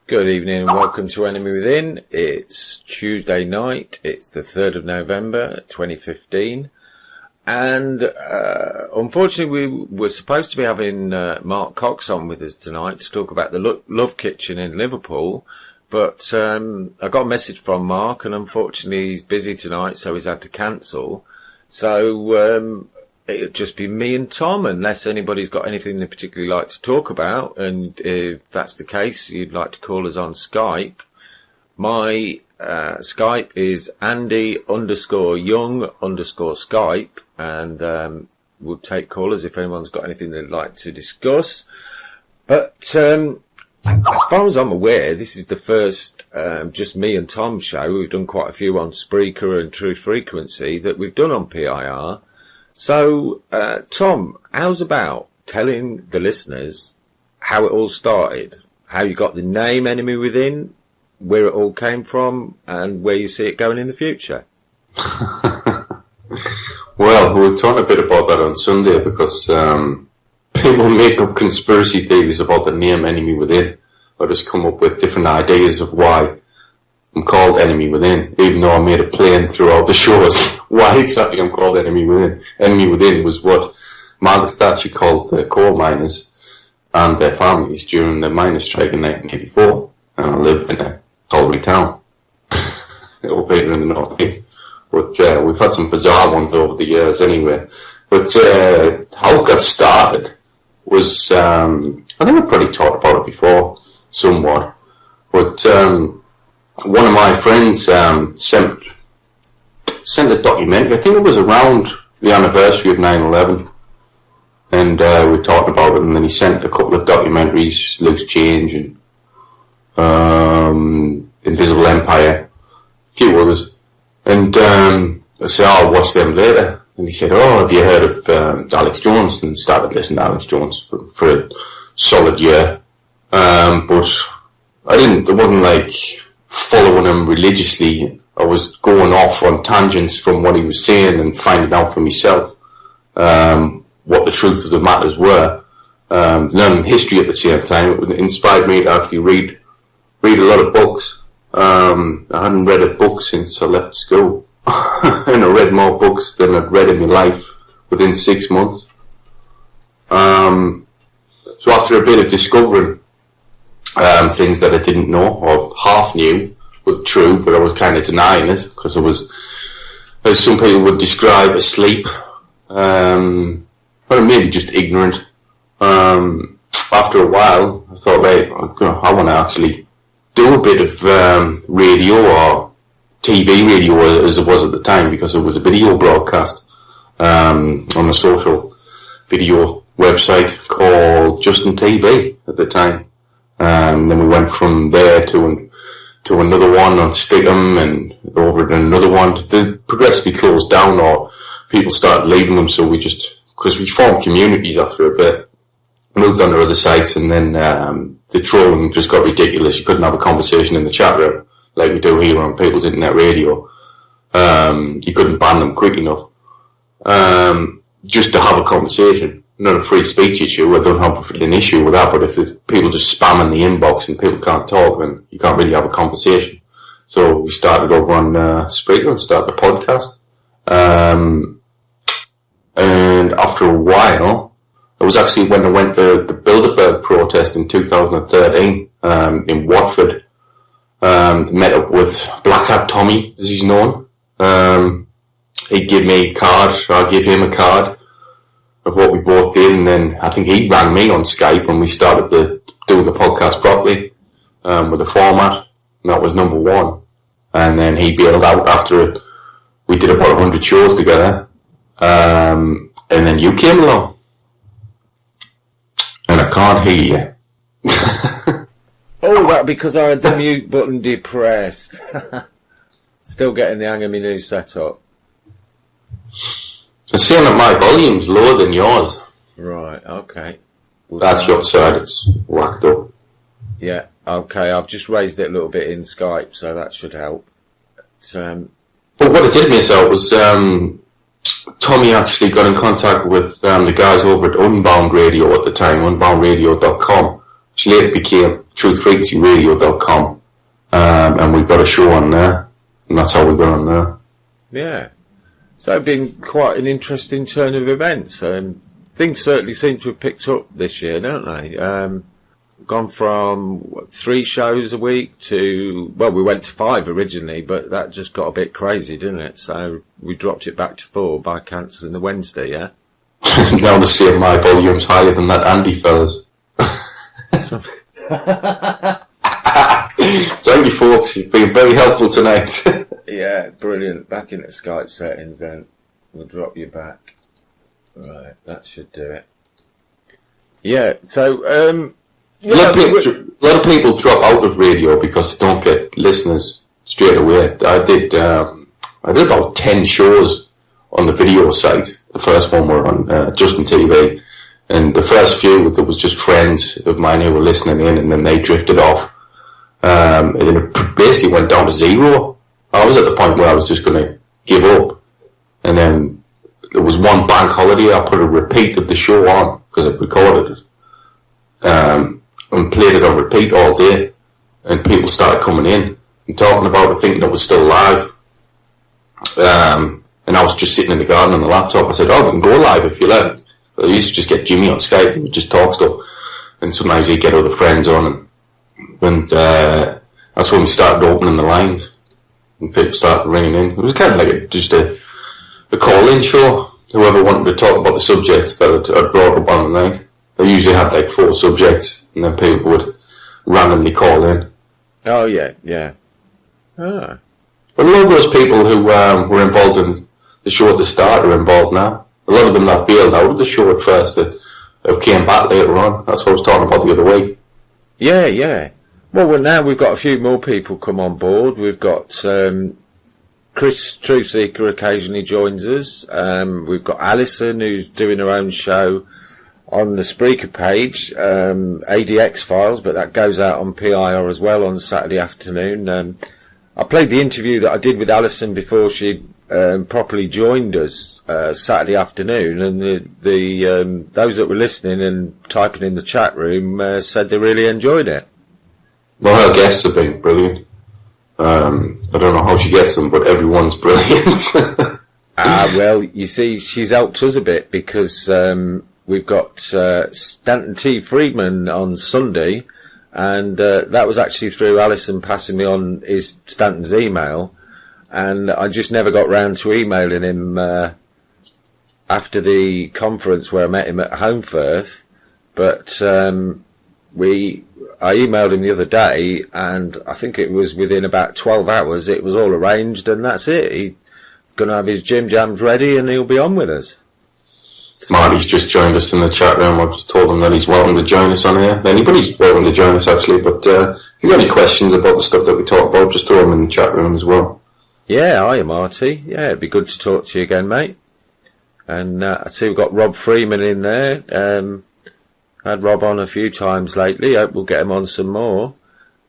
Good evening and welcome to Enemy Within. It's Tuesday night. It's the 3rd of November 2015. And unfortunately we were supposed to be having Mark Cox on with us tonight to talk about the Love Kitchen in Liverpool. But I got a message from Mark and unfortunately he's busy tonight, so he's had to cancel. So it'll just be me and Tom, unless anybody's got anything they particularly like to talk about. And if that's the case, you'd like to call us on Skype. My Skype is Andy_Young_Skype, and we'll take callers if anyone's got anything they'd like to discuss. But as far as I'm aware, this is the first just me and Tom show. We've done quite a few on Spreaker and True Frequency that we've done on PIR. So, Tom, how's about telling the listeners how it all started, how you got the name Enemy Within, where it all came from, and where you see it going in the future? Well, we were talking a bit about that on Sunday because people make up conspiracy theories about the name Enemy Within, or just come up with different ideas of why I'm called Enemy Within, even though I made it plain throughout the shows why exactly I'm called Enemy Within. Enemy Within was what Margaret Thatcher called the coal miners and their families during the miners' strike in 1984. And I live in a colliery town, over here in the northeast. But we've had some bizarre ones over the years anyway. But how it got started was, I think I've probably talked about it before, somewhat. But one of my friends sent a documentary. I think it was around the anniversary of 9/11, and we talked about it. And then he sent a couple of documentaries, Loose Change and Invisible Empire, a few others. And I said, "Oh, I'll watch them later." And he said, "Oh, have you heard of Alex Jones?" And started listening to Alex Jones for a solid year. But I wasn't like following him religiously. I was going off on tangents from what he was saying and finding out for myself what the truth of the matters were. Learning history at the same time. It inspired me to actually read a lot of books. I hadn't read a book since I left school. And I read more books than I'd read in my life within 6 months. So after a bit of discovering things that I didn't know or half knew were true, but I was kind of denying it because I was, as some people would describe, asleep, or maybe just ignorant. After a while, I thought, right, I want to actually do a bit of radio or TV radio as it was at the time, because it was a video broadcast on a social video website called Justin TV at the time. Then we went from there to another one on Stickham and over to another one. They progressively closed down or people started leaving them, so because we formed communities after a bit, moved on to other sites, and then the trolling just got ridiculous. You couldn't have a conversation in the chat room like we do here on People's Internet Radio. You couldn't ban them quick enough just to have a conversation. Not a free speech issue. I don't have an issue with that, but if people just spam in the inbox and people can't talk, then you can't really have a conversation. So we started over on Spreaker and started a podcast. And after a while, it was actually when I went to the Bilderberg protest in 2013 in Watford. Met up with Black Hat Tommy, as he's known. He'd give me a card, I'd give him a card of what we both did, and then I think he rang me on Skype and we started doing the podcast properly with a format, and that was number one. And then he bailed out after it. We did about 100 shows together, and then you came along, and I can't hear you. Oh, that because I had the mute button depressed. Still getting the hang of my new setup. I'm saying that my volume's lower than yours. Right, okay. That's your side, it's whacked up. Yeah, okay, I've just raised it a little bit in Skype, so that should help. But what I did miss out was Tommy actually got in contact with the guys over at Unbound Radio at the time, unboundradio.com, which later became truthfrequencyradio.com, and we got a show on there, and that's how we got on there. Yeah. So it's been quite an interesting turn of events. Things certainly seem to have picked up this year, don't they? Gone from 3 shows a week to, well, we went to 5 originally, but that just got a bit crazy, didn't it? So we dropped it back to 4 by cancelling the Wednesday, yeah? Now to see my volume's higher than that Andy fella's. Thank you, folks. You've been very helpful tonight. Yeah, brilliant. Back into Skype settings then. We'll drop you back. Right, that should do it. Yeah, so, a lot of people drop out of radio because they don't get listeners straight away. I did about 10 shows on the video site. The first one were on Justin TV, and the first few there was just friends of mine who were listening in, and then they drifted off, and then it basically went down to 0. I was at the point where I was just going to give up, and then there was one bank holiday. I put a repeat of the show on because I recorded it, and played it on repeat all day, and people started coming in and talking about it, thinking it was still live. And I was just sitting in the garden on the laptop. I said, "Oh, we can go live if you like." I used to just get Jimmy on Skype and we'd just talk stuff, and sometimes he'd get other friends on, and that's when we started opening the lines, and people started ringing in. It was kind of like just a call-in show. Whoever wanted to talk about the subjects that I'd brought up on the night. I usually had like 4 subjects, and then people would randomly call in. Oh, yeah, yeah. Ah. But a lot of those people who were involved in the show at the start are involved now. A lot of them that bailed out of the show at first that have came back later on. That's what I was talking about the other week. Yeah, yeah. Well, now we've got a few more people come on board. We've got Chris Truthseeker occasionally joins us. We've got Alison who's doing her own show on the Spreaker page, ADX Files, but that goes out on PIR as well on Saturday afternoon. I played the interview that I did with Alison before she properly joined us Saturday afternoon, and the those that were listening and typing in the chat room said they really enjoyed it. Well, her guests have been brilliant. I don't know how she gets them, but everyone's brilliant. Well, you see, she's helped us a bit because we've got Stanton T. Friedman on Sunday, and that was actually through Alison passing me on Stanton's email, and I just never got round to emailing him after the conference where I met him at Homefirth, but I emailed him the other day, and I think it was within about 12 hours it was all arranged, and that's it. He's going to have his gym jams ready and he'll be on with us. Marty's just joined us in the chat room. I've just told him that he's welcome to join us on here. Anybody's welcome to join us, actually, but if you've got any questions about the stuff that we talk about, just throw them in the chat room as well. Yeah, hiya, Marty. Yeah, it'd be good to talk to you again, mate. And I see we've got Rob Freeman in there. Had Rob on a few times lately. Hope we'll get him on some more.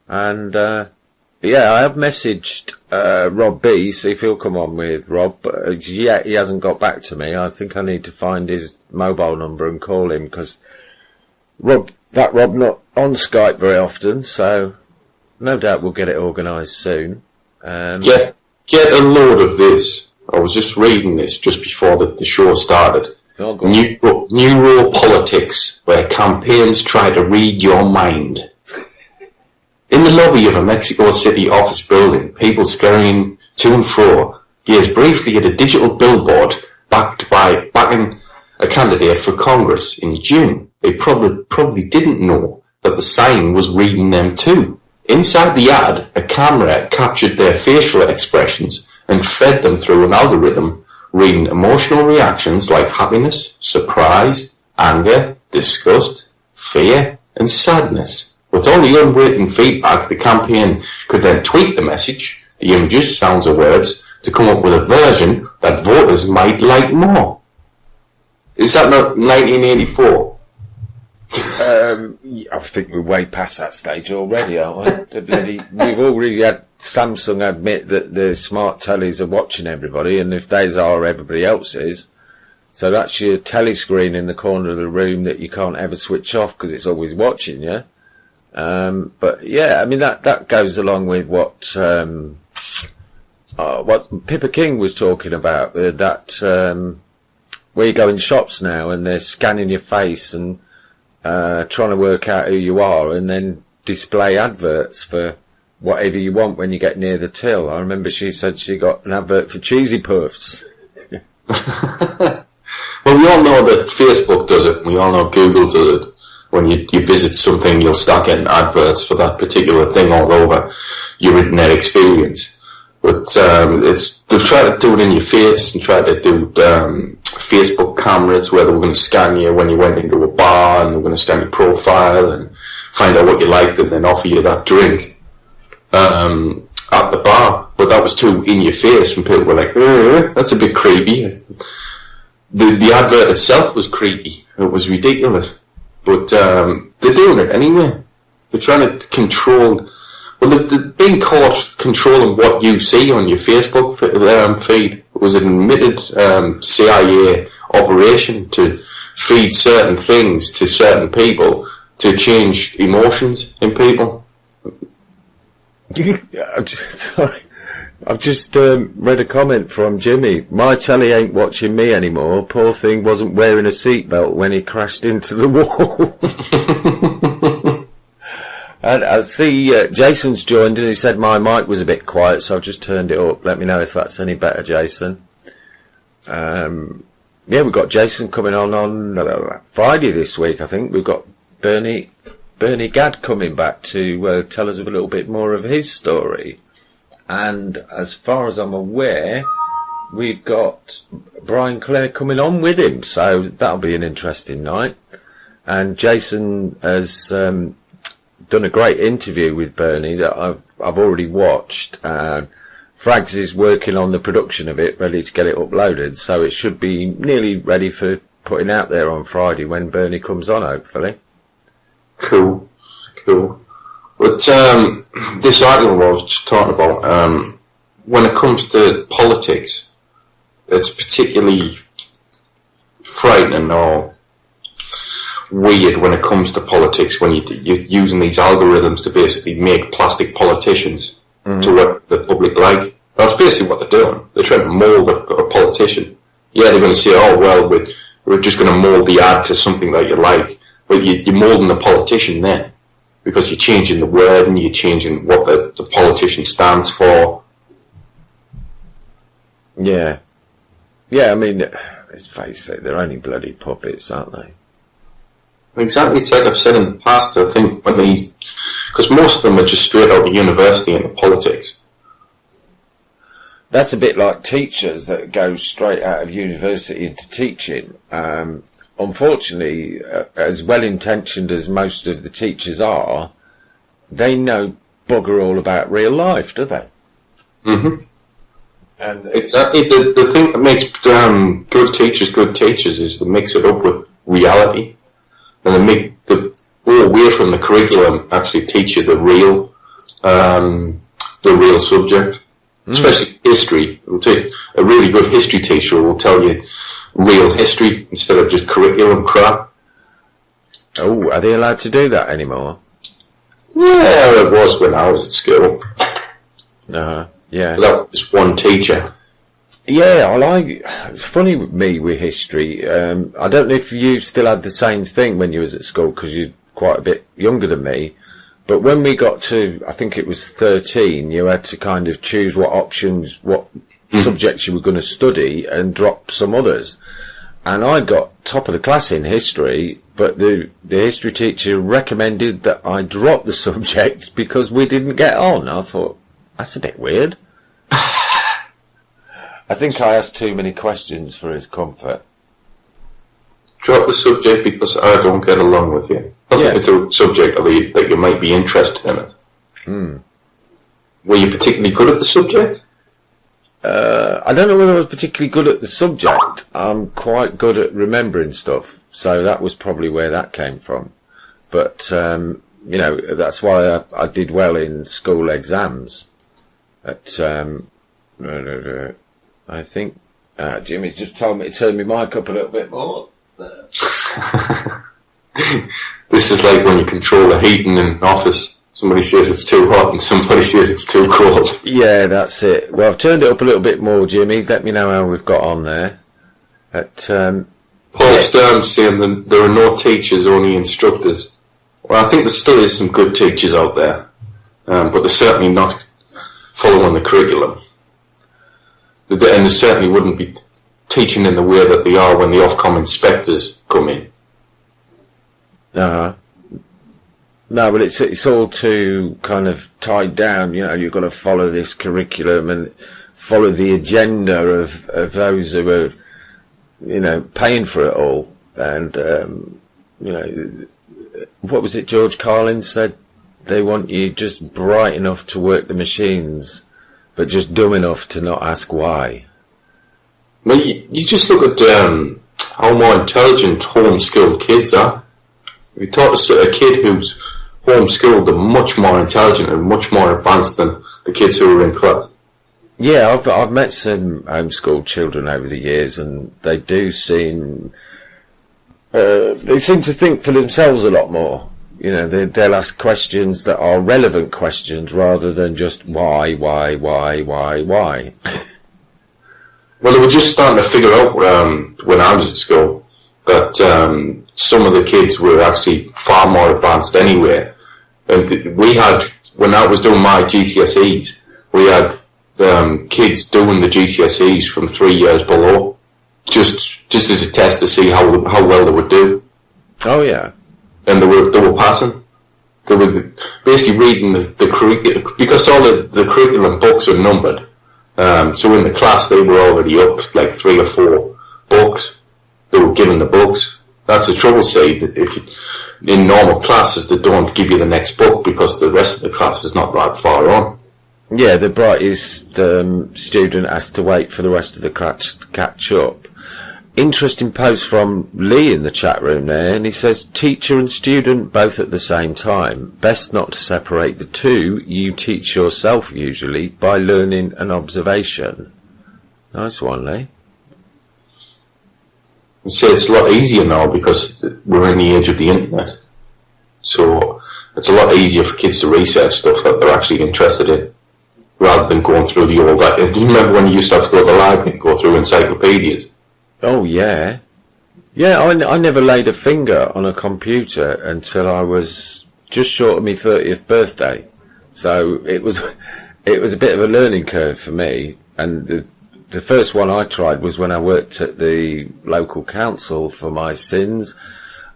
And yeah, I have messaged Rob B, see if he'll come on with Rob, but yeah, he hasn't got back to me. I think I need to find his mobile number and call him, because Rob not on Skype very often, so no doubt we'll get it organised soon. Get a load of this. I was just reading this just before the show started. Oh, Neuropolitics, where campaigns try to read your mind. In the lobby of a Mexico City office building, people scurrying to and fro gaze briefly at a digital billboard backing a candidate for Congress in June. They probably didn't know that the sign was reading them too. Inside the ad, a camera captured their facial expressions and fed them through an algorithm, reading emotional reactions like happiness, surprise, anger, disgust, fear, and sadness. With only unwritten feedback, the campaign could then tweak the message, the images, sounds, or words to come up with a version that voters might like more. Is that not 1984? I think we're way past that stage already, aren't we? We've already had Samsung admit that the smart tellies are watching everybody, and if those are everybody else's, so that's your telly screen in the corner of the room that you can't ever switch off because it's always watching you. But yeah, I mean, that goes along with what Pippa King was talking about, where you go in shops now and they're scanning your face and trying to work out who you are, and then display adverts for whatever you want when you get near the till. I remember she said she got an advert for Cheesy Puffs. Well, we all know that Facebook does it. We all know Google does it. When you visit something, you'll start getting adverts for that particular thing all over your internet experience. But they've tried to do it in your face and tried to do Facebook cameras where they were going to scan you when you went into a bar, and they were going to scan your profile and find out what you liked and then offer you that drink at the bar. But that was too in your face, and people were like, that's a bit creepy. The advert itself was creepy. It was ridiculous. But they're doing it anyway. They're trying to control... Well, they're being caught controlling what you see on your Facebook feed. It was an admitted CIA operation to feed certain things to certain people to change emotions in people. Sorry. I've just read a comment from Jimmy. My telly ain't watching me anymore. Poor thing wasn't wearing a seatbelt when he crashed into the wall. And I see Jason's joined and he said my mic was a bit quiet, so I've just turned it up. Let me know if that's any better, Jason. Yeah, we've got Jason coming on Friday this week, I think. We've got Bernie Gadd coming back to tell us a little bit more of his story. And as far as I'm aware, we've got Brian Clare coming on with him, so that'll be an interesting night. And Jason has done a great interview with Bernie that I've already watched. Frags is working on the production of it, ready to get it uploaded, so it should be nearly ready for putting out there on Friday when Bernie comes on, hopefully. Cool. But this article I was just talking about, when it comes to politics, it's particularly frightening or weird when it comes to politics, when you're using these algorithms to basically make plastic politicians to what the public like. That's basically what they're doing. They're trying to mould a politician. Yeah, they're going to say, oh, well, we're just going to mould the ad to something that you like. But you're moulding the politician then, because you're changing the word and you're changing what the politician stands for. Yeah. Yeah, I mean, let's face it, they're only bloody puppets, aren't they? Exactly. It's like I've said in the past, I think, because most of them are just straight out of university into politics. That's a bit like teachers that go straight out of university into teaching. Unfortunately, as well-intentioned as most of the teachers are, they know bugger all about real life, do they? Mm-hmm. And exactly. The thing that makes good teachers is to mix it up with reality, and they make the go away from the curriculum, actually teach you the real subject. Especially history. It will take a really good history teacher will tell you real history instead of just curriculum crap. Oh, are they allowed to do that anymore? Yeah, it was when I was at school. Yeah. That was one teacher. Yeah, it's funny with me with history. I don't know if you still had the same thing when you was at school, because you're quite a bit younger than me. But when we got to, I think it was 13, you had to kind of choose what subjects you were going to study and drop some others. And I got top of the class in history, but the history teacher recommended that I drop the subject because we didn't get on. I thought, that's a bit weird. I think I asked too many questions for his comfort. Drop the subject because I don't get along with you. Nothing to do with the subject that you might be interested in it. Were you particularly good at the subject? I don't know whether I was particularly good at the subject. I'm quite good at remembering stuff, so that was probably where that came from. But, that's why I did well in school exams. I think Jimmy's just told me to turn my mic up a little bit more. This is like when you control the heating in an office. Somebody says it's too hot and somebody says it's too cold. Yeah, that's it. Well, I've turned it up a little bit more, Jimmy. Let me know how we've got on there. Paul Sturm's saying that there are no teachers, only instructors. Well, I think there still is some good teachers out there, but they're certainly not following the curriculum. And they certainly wouldn't be teaching in the way that they are when the Ofcom inspectors come in. Uh-huh. No, but it's all too kind of tied down. You know, you've got to follow this curriculum and follow the agenda of those who are, you know, paying for it all. And, you know, what was it George Carlin said? They want you just bright enough to work the machines, but just dumb enough to not ask why. Well, you just look at how more intelligent homeschooled kids are. If you talk to a kid who's homeschooled, they're much more intelligent and much more advanced than the kids who are in class. Yeah, I've met some homeschooled children over the years, and they do seem they seem to think for themselves a lot more. You know, they'll ask questions that are relevant questions rather than just why. Well, they were just starting to figure out when I was at school that some of the kids were actually far more advanced anyway. And we had, when I was doing my GCSEs, we had kids doing the GCSEs from 3 years below, just as a test to see how well they would do. Oh yeah. And they were passing. They were basically reading the curriculum, because all the curriculum books are numbered. So in the class they were already up like 3 or 4 books. They were given the books. That's the trouble, say, that if in normal classes they don't give you the next book because the rest of the class is not that far on. Yeah, the brightest student has to wait for the rest of the class to catch up. Interesting post from Lee in the chat room there, and he says, teacher and student both at the same time. Best not to separate the two. You teach yourself usually by learning and observation. Nice one, Lee. I say it's a lot easier now because we're in the age of the internet. So it's a lot easier for kids to research stuff that they're actually interested in, rather than going through the old... Do you remember when you used to have to go to the library and go through encyclopedias? Oh, yeah. Yeah, I never laid a finger on a computer until I was just short of my 30th birthday. So it was a bit of a learning curve for me. And the first one I tried was when I worked at the local council for my sins.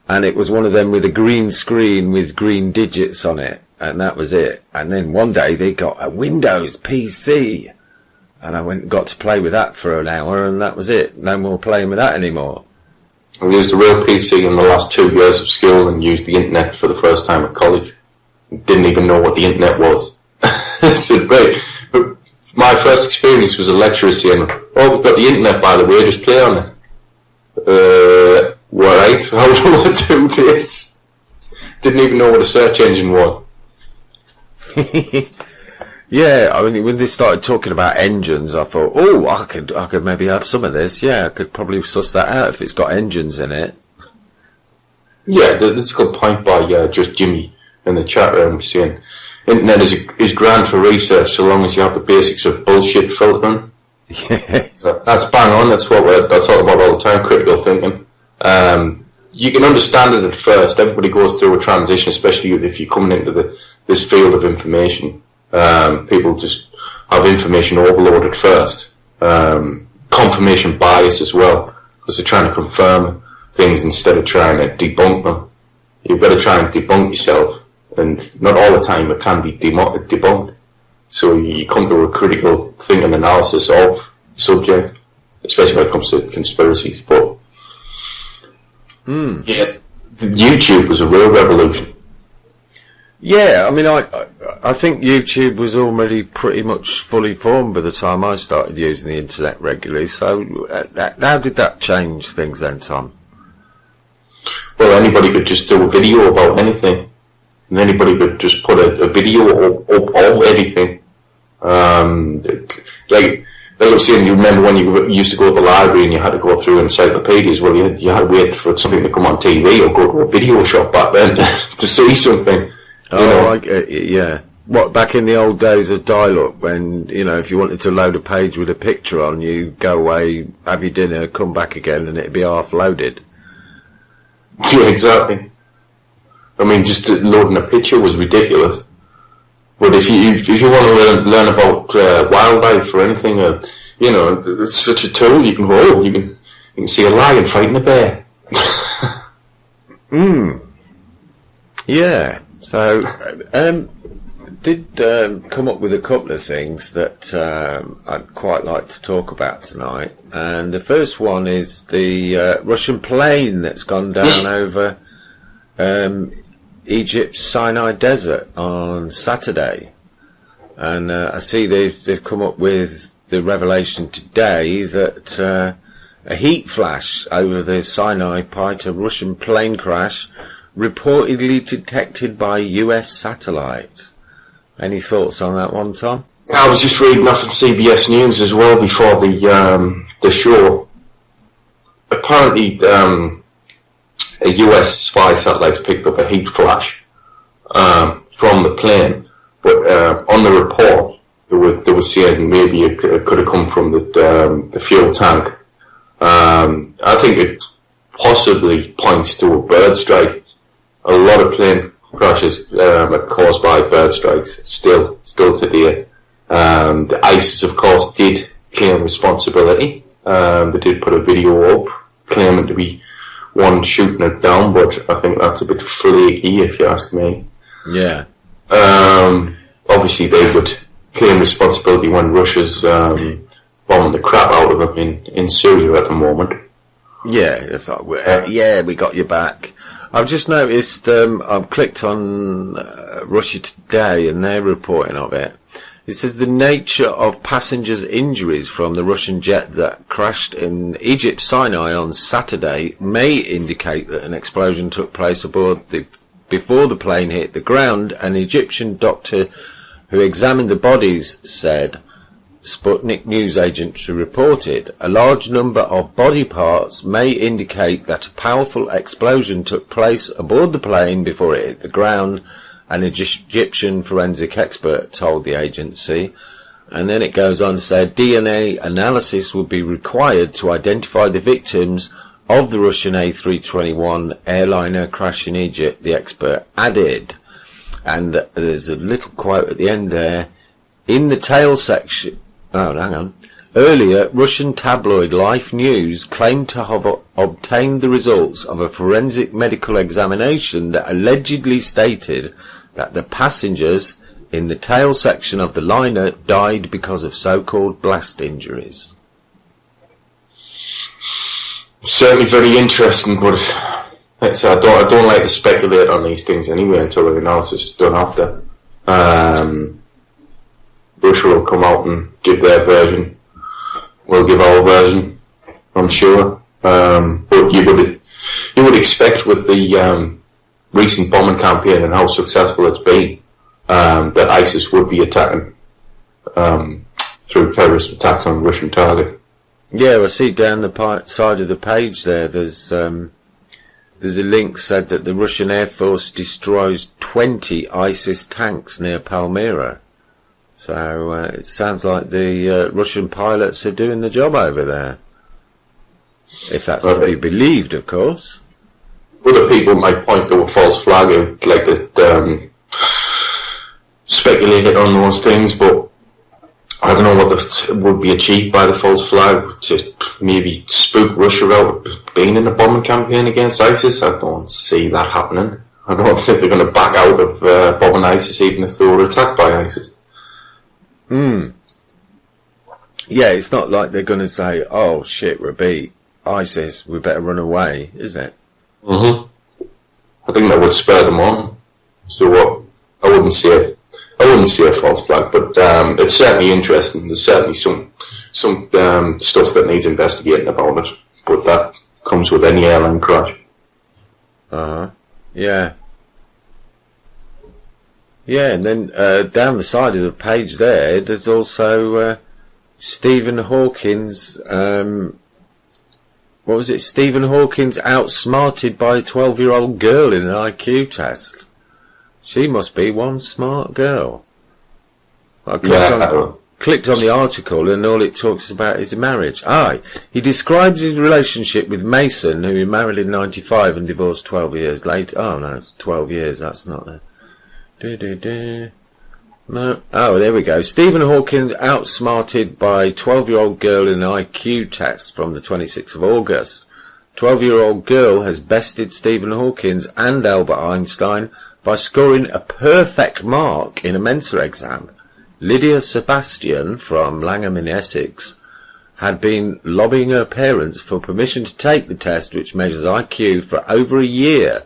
And it was one of them with a green screen with green digits on it. And that was it. And then one day they got a Windows PC. And I went and got to play with that for an hour, and that was it. No more playing with that anymore. I used a real PC in the last 2 years of school and used the internet for the first time at college. Didn't even know what the internet was. I said, right. But my first experience was a lecturer saying, oh, we've got the internet, by the way, just play on it. Right, how do I do this? Didn't even know what a search engine was. Yeah, I mean, when they started talking about engines, I thought, oh, I could maybe have some of this. Yeah, I could probably suss that out if it's got engines in it. Yeah, that's a good point by just Jimmy in the chat room saying, internet is grand for research so long as you have the basics of bullshit filtering. Yes. That's bang on. That's what I talk about all the time, critical thinking. You can understand it at first. Everybody goes through a transition, especially if you're coming into this field of information. People just have information overload at first. Confirmation bias as well, because they're trying to confirm things instead of trying to debunk them. You've got to try and debunk yourself, and not all the time it can be debunked. So you come to a critical thinking analysis of the subject, especially when it comes to conspiracies. But yeah, YouTube was a real revolution. Yeah, I mean, I think YouTube was already pretty much fully formed by the time I started using the internet regularly. So how did that change things then, Tom? Well, anybody could just do a video about anything, and anybody could just put a video up of anything. Like Like I was saying, you remember when you used to go to the library and you had to go through encyclopedias? Well, you had to wait for something to come on TV or go to a video shop back then to see something. Yeah. What, back in the old days of dial-up, when, if you wanted to load a page with a picture on, you go away, have your dinner, come back again, and it'd be half loaded. Yeah, exactly. I mean, just loading a picture was ridiculous. But if you want to learn about wildlife or anything, it's such a tool. You can go, you can see a lion fighting a bear. Yeah. So, did come up with a couple of things that I'd quite like to talk about tonight. And the first one is the Russian plane that's gone down over Egypt's Sinai Desert on Saturday. And I see they've come up with the revelation today that a heat flash over the Sinai prior to Russian plane crash reportedly detected by US satellites. Any thoughts on that one, Tom? I was just reading off from CBS News as well before the show. Apparently, a US spy satellite picked up a heat flash from the plane, but on the report they were saying maybe it could have come from the fuel tank. I think it possibly points to a bird strike. A lot of plane crashes are caused by bird strikes still today. The ISIS, of course, did claim responsibility. They did put a video up claiming to be one shooting it down, but I think that's a bit flaky if you ask me. Yeah. Obviously they would claim responsibility when Russia's bombing the crap out of them in Syria at the moment. Yeah, it's like, we got your back. I've just noticed, I've clicked on Russia Today and they're reporting of it. It says the nature of passengers' injuries from the Russian jet that crashed in Egypt's Sinai on Saturday may indicate that an explosion took place aboard before the plane hit the ground. An Egyptian doctor who examined the bodies said, Sputnik news agency reported, a large number of body parts may indicate that a powerful explosion took place aboard the plane before it hit the ground, an Egyptian forensic expert told the agency. And then it goes on to say DNA analysis would be required to identify the victims of the Russian A321 airliner crash in Egypt, the expert added. And there's a little quote at the end there. In the tail section... Oh, hang on. Earlier, Russian tabloid Life News claimed to have obtained the results of a forensic medical examination that allegedly stated that the passengers in the tail section of the liner died because of so-called blast injuries. Certainly very interesting, but I don't like to speculate on these things anyway until the analysis is done after. Russia will come out and give their version. We'll give our version, I'm sure. But you would expect with the recent bombing campaign and how successful it's been, that ISIS would be attacking through terrorist attacks on Russian target. Yeah, I see down the side of the page there's a link said that the Russian Air Force destroys 20 ISIS tanks near Palmyra. So it sounds like the Russian pilots are doing the job over there. If that's to be believed, of course. Other people might point to a false flag and like to speculate on those things, but I don't know what would be achieved by the false flag to maybe spook Russia out of being in a bombing campaign against ISIS. I don't see that happening. I don't think they're going to back out of bombing ISIS even if they were attacked by ISIS. Yeah, it's not like they're going to say, oh shit, we're beat ISIS, we better run away, is it? I think that would spur them on. So what? I wouldn't see a false flag, but it's certainly interesting. There's certainly some stuff that needs investigating about it, but that comes with any airline crash. Yeah. Yeah, and then down the side of the page there's also Stephen Hawkins, what was it? Stephen Hawkins outsmarted by a 12-year-old girl in an IQ test. She must be one smart girl. I clicked on the article, and all it talks about is a marriage. He describes his relationship with Mason, who he married in 95 and divorced 12 years later. Oh no, 12 years, that's not there. No. Oh, there we go. Stephen Hawking outsmarted by 12-year-old girl in an IQ test from the 26th of August. 12-year-old girl has bested Stephen Hawking and Albert Einstein by scoring a perfect mark in a Mensa exam. Lydia Sebastian from Langham in Essex had been lobbying her parents for permission to take the test, which measures IQ, for over a year.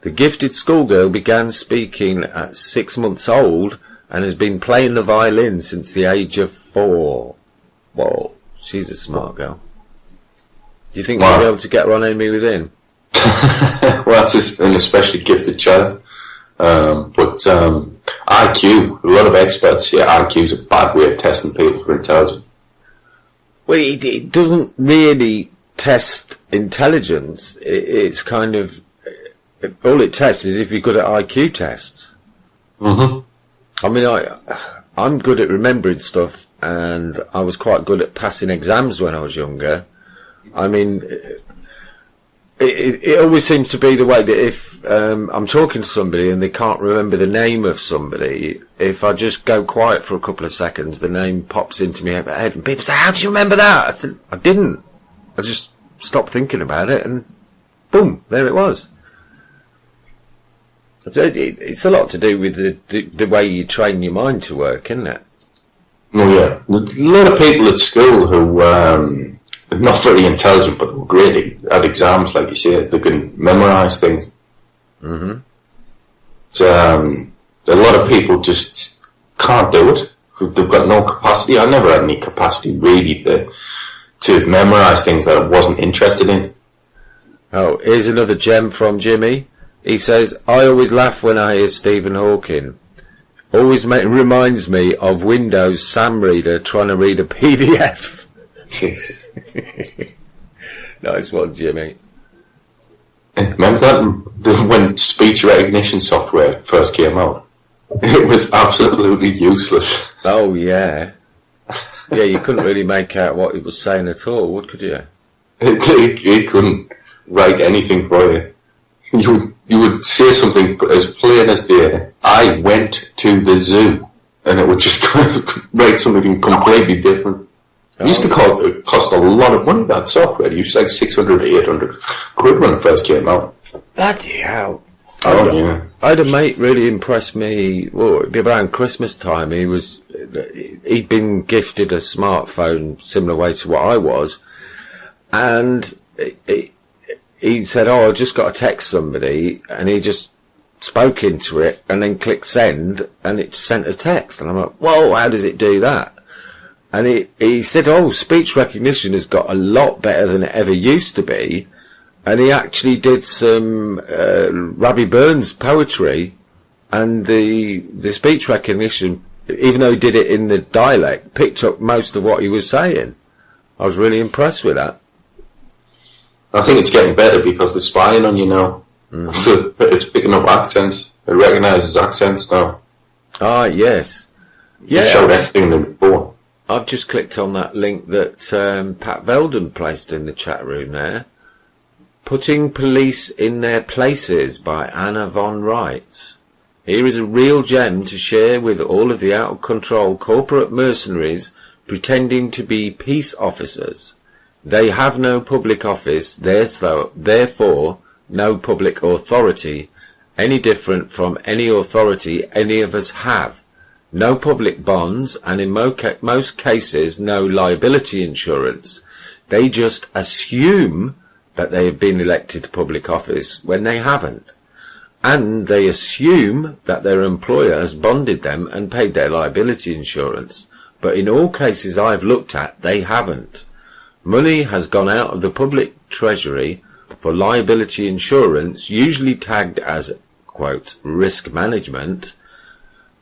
The gifted schoolgirl began speaking at 6 months old and has been playing the violin since the age of 4. Well, she's a smart girl. Do you think we'll be able to get her on Enemy Within? Well, it's an especially gifted child. But IQ, a lot of experts say IQ is a bad way of testing people for intelligence. Well, it doesn't really test intelligence. It's kind of, all it tests is if you're good at IQ tests. Mm-hmm. I mean, I'm good at remembering stuff, and I was quite good at passing exams when I was younger. I mean, it always seems to be the way that if I'm talking to somebody and they can't remember the name of somebody, if I just go quiet for a couple of seconds, the name pops into my head and people say, "How do you remember that?" I said, "I didn't. I just stopped thinking about it and boom, there it was." It's a lot to do with the way you train your mind to work, isn't it? Oh yeah. There's a lot of people at school who are not very intelligent, but were great at exams, like you said. They can memorise things. Mm-hmm. A lot of people just can't do it. They've got no capacity. I never had any capacity really to memorise things that I wasn't interested in. Oh, here's another gem from Jimmy. He says, "I always laugh when I hear Stephen Hawking. Always reminds me of Windows Sam Reader trying to read a PDF." Jesus. Nice one, Jimmy. Remember that when speech recognition software first came out? It was absolutely useless. Oh, yeah. Yeah, you couldn't really make out what he was saying at all, could you? It couldn't write anything for you. You would say something as plain as day. "I went to the zoo," and it would just write something completely different. It used to cost a lot of money, that software. It used like 600 to 800 quid when it first came out. Bloody hell. Oh, yeah. I had a mate really impressed me. Well, it'd be around Christmas time. He'd been gifted a smartphone similar way to what I was. And he said, "Oh, I just got to text somebody," and he just spoke into it and then clicked send and it sent a text. And I'm like, whoa, how does it do that? And he said, "Oh, speech recognition has got a lot better than it ever used to be." And he actually did some Robbie Burns poetry, and the speech recognition, even though he did it in the dialect, picked up most of what he was saying. I was really impressed with that. I think it's getting better because they're spying on you now. Mm-hmm. So it's picking up accents. It recognises accents now. Ah, yes. You showed everything before. I've just clicked on that link that Pat Veldon placed in the chat room there. Putting Police in Their Places by Anna von Reitz. Here is a real gem to share with all of the out-of-control corporate mercenaries pretending to be peace officers. They have no public office, therefore no public authority, any different from any authority any of us have. No public bonds, and in most cases no liability insurance. They just assume that they have been elected to public office when they haven't. And they assume that their employer has bonded them and paid their liability insurance. But in all cases I've looked at, they haven't. Money has gone out of the public treasury for liability insurance, usually tagged as, quote, risk management,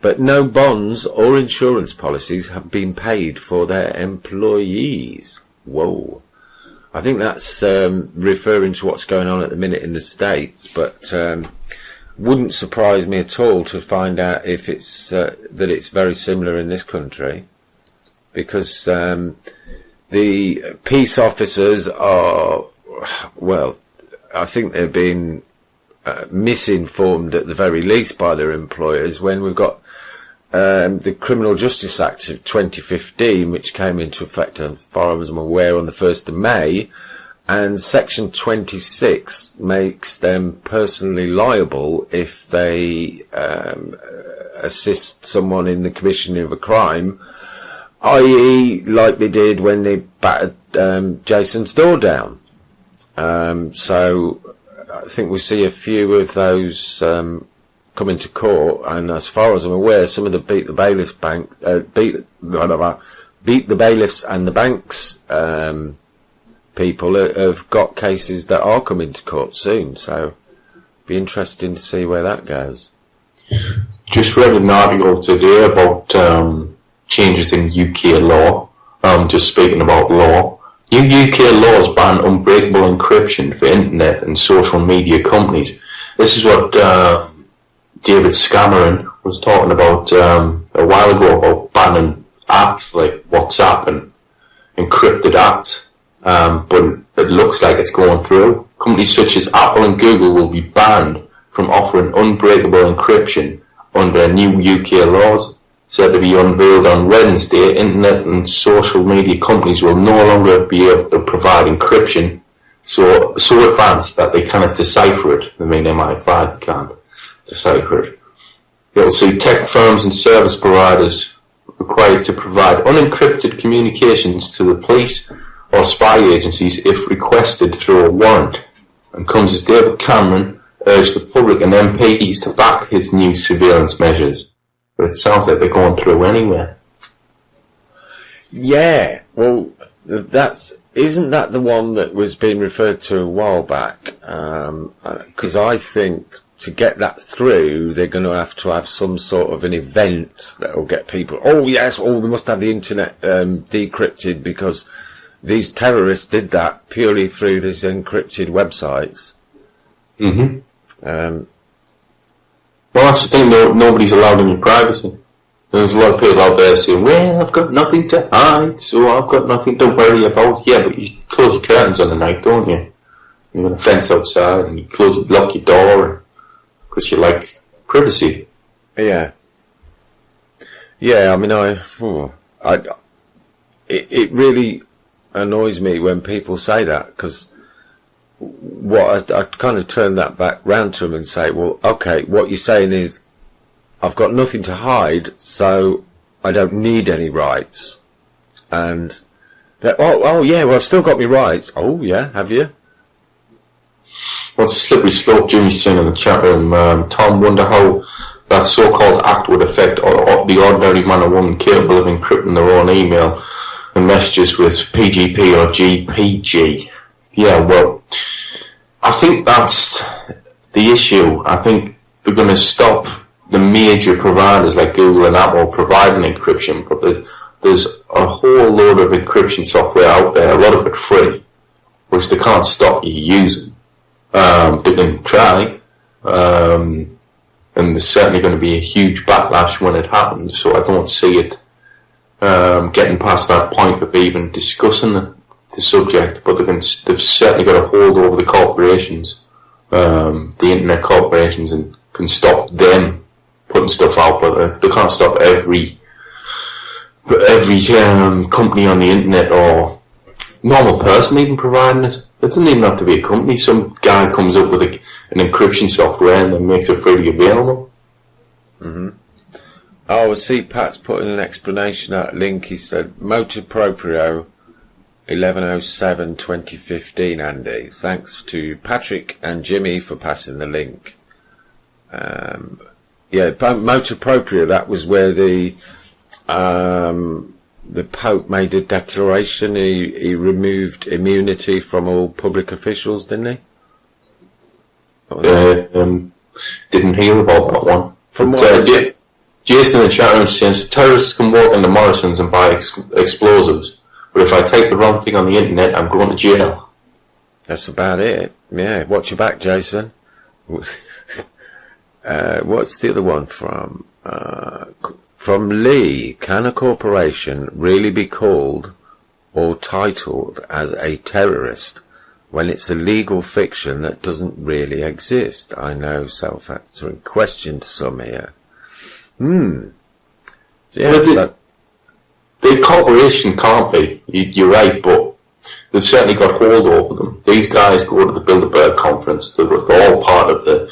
but no bonds or insurance policies have been paid for their employees. Whoa. I think that's referring to what's going on at the minute in the States, but wouldn't surprise me at all to find out if it's that it's very similar in this country, because the peace officers are, well, I think they're being misinformed at the very least by their employers, when we've got the Criminal Justice Act of 2015, which came into effect, as far as I'm aware, on the 1st of May, and Section 26 makes them personally liable if they assist someone in the commission of a crime, i.e. like they did when they battered Jason's door down. So I think we'll see a few of those come into court, and as far as I'm aware, some of the beat the bailiffs and the banks people have got cases that are coming to court soon, so be interesting to see where that goes. Just read an article today about changes in UK law. Just speaking about law, new UK laws ban unbreakable encryption for internet and social media companies. This is what David Scameron was talking about a while ago, about banning apps like WhatsApp and encrypted apps. But it looks like it's going through. Companies such as Apple and Google will be banned from offering unbreakable encryption under new UK laws, said to be unveiled on Wednesday. Internet and social media companies will no longer be able to provide encryption so advanced that they cannot decipher it. I mean, MI5 can't decipher it. It will see tech firms and service providers required to provide unencrypted communications to the police or spy agencies if requested through a warrant, and comes as David Cameron urged the public and MPs to back his new surveillance measures. But it sounds like they're going through anyway. Yeah, well, isn't that the one that was being referred to a while back? Because I think to get that through, they're going to have some sort of an event that will get people, we must have the internet decrypted because these terrorists did that purely through these encrypted websites. Mm-hmm. Well, that's the thing, nobody's allowed any privacy. There's a lot of people out there saying, well, I've got nothing to hide, so I've got nothing to worry about. Yeah, but you close your curtains on the night, don't you? You've got a fence outside, and you lock your door, because you like privacy. Yeah. Yeah, I mean, it really annoys me when people say that, because I kind of turn that back round to them and say, well, okay, what you're saying is I've got nothing to hide, so I don't need any rights. And that, yeah, well, I've still got my rights. Oh yeah, have you? Well, it's a slippery slope. Jimmy's saying in the chat room, Tom, wonder how that so-called act would affect the ordinary man or woman capable of encrypting their own email and messages with PGP or GPG. Yeah, well, I think that's the issue. I think they're going to stop the major providers like Google and Apple providing encryption, but there's a whole load of encryption software out there, a lot of it free, which they can't stop you using. They can try, and there's certainly going to be a huge backlash when it happens, so I don't see it getting past that point of even discussing the subject, but they've certainly got a hold over the corporations, the internet corporations, and can stop them putting stuff out, but they can't stop every company on the internet or normal person even providing it. It doesn't even have to be a company. Some guy comes up with an encryption software and then makes it freely available. Mm-hmm. Oh, I see Pat's putting an explanation out link. He said, motor proprio 11/07/2015, Andy. Thanks to Patrick and Jimmy for passing the link. Yeah, motor proprio, that was where the Pope made a declaration. He removed immunity from all public officials, didn't he? Didn't hear about that one. From but, what? Jason in the chat room says, terrorists can walk into Morrison's and buy explosives, but if I type the wrong thing on the internet, I'm going to jail. That's about it. Yeah, watch your back, Jason. What's the other one from? From Lee, can a corporation really be called or titled as a terrorist when it's a legal fiction that doesn't really exist? I know, self-answering question to some here. Yeah, well, the corporation can't be. You're right, but they've certainly got hold over them. These guys go to the Bilderberg conference. They're all part of the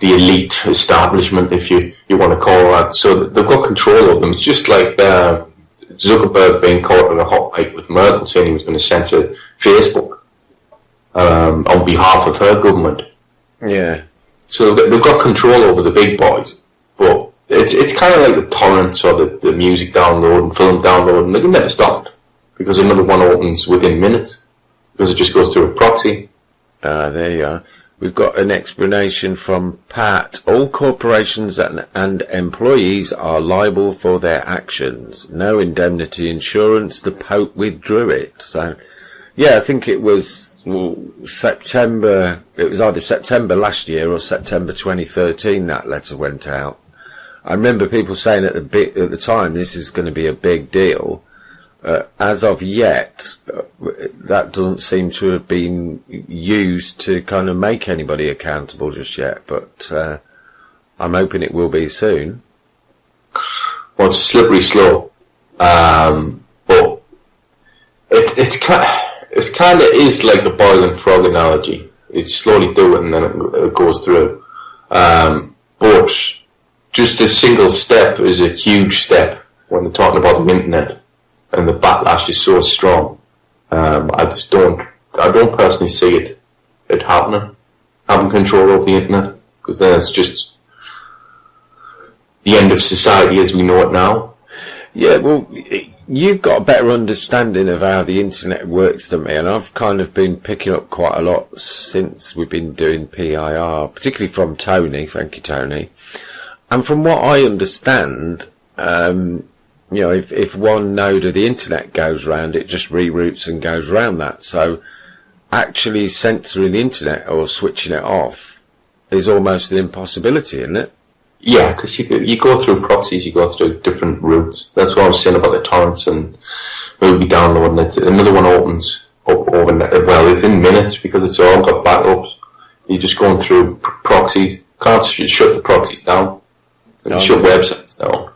elite establishment, if you want to call that. So they've got control of them. It's just like Zuckerberg being caught at a hot mic with Merkel saying he was going to censor Facebook on behalf of her government. Yeah. So they've got control over the big boys, but it's kind of like the torrents or the music download and film download, and they can never stop it because another one opens within minutes because it just goes through a proxy. There you are. We've got an explanation from Pat. All corporations and employees are liable for their actions. No indemnity insurance. The Pope withdrew it. So, yeah, I think it was September. It was either September last year or September 2013 that letter went out. I remember people saying at the time this is going to be a big deal. As of yet, that doesn't seem to have been used to kind of make anybody accountable just yet, but I'm hoping it will be soon. Well, it's a slippery slope, but it's kind of is like the boiling frog analogy. You slowly do it and then it goes through. But just a single step is a huge step when they're talking about the internet. And the backlash is so strong. I don't personally see it happening, having control over the internet, because then it's just the end of society as we know it now. Yeah, well, you've got a better understanding of how the internet works than me, and I've kind of been picking up quite a lot since we've been doing PIR, particularly from Tony. Thank you, Tony. And from what I understand, you know, if one node of the internet goes round, it just reroutes and goes round that. So actually censoring the internet or switching it off is almost an impossibility, isn't it? Yeah, because you go through proxies, you go through different routes. That's what I was saying about the torrents and movie downloading it. Another one opens up within minutes because it's all got backups. You're just going through proxies. Can't shut the proxies down. Shut websites down.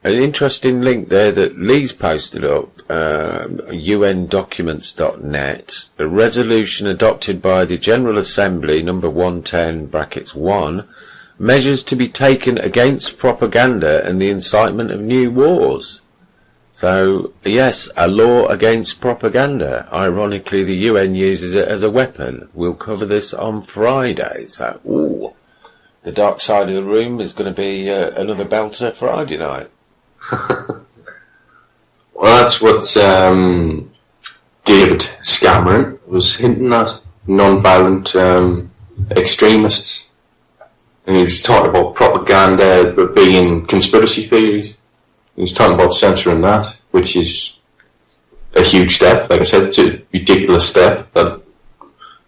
An interesting link there that Lee's posted up, undocuments.net, a resolution adopted by the General Assembly, number 110(1), measures to be taken against propaganda and the incitement of new wars. So, yes, a law against propaganda. Ironically, the UN uses it as a weapon. We'll cover this on Friday. So, the dark side of the room is going to be another belter Friday night. Well, that's what David Scameron was hinting at, non-violent extremists. And he was talking about propaganda being conspiracy theories. He was talking about censoring that, which is a huge step. Like I said, it's a ridiculous step. That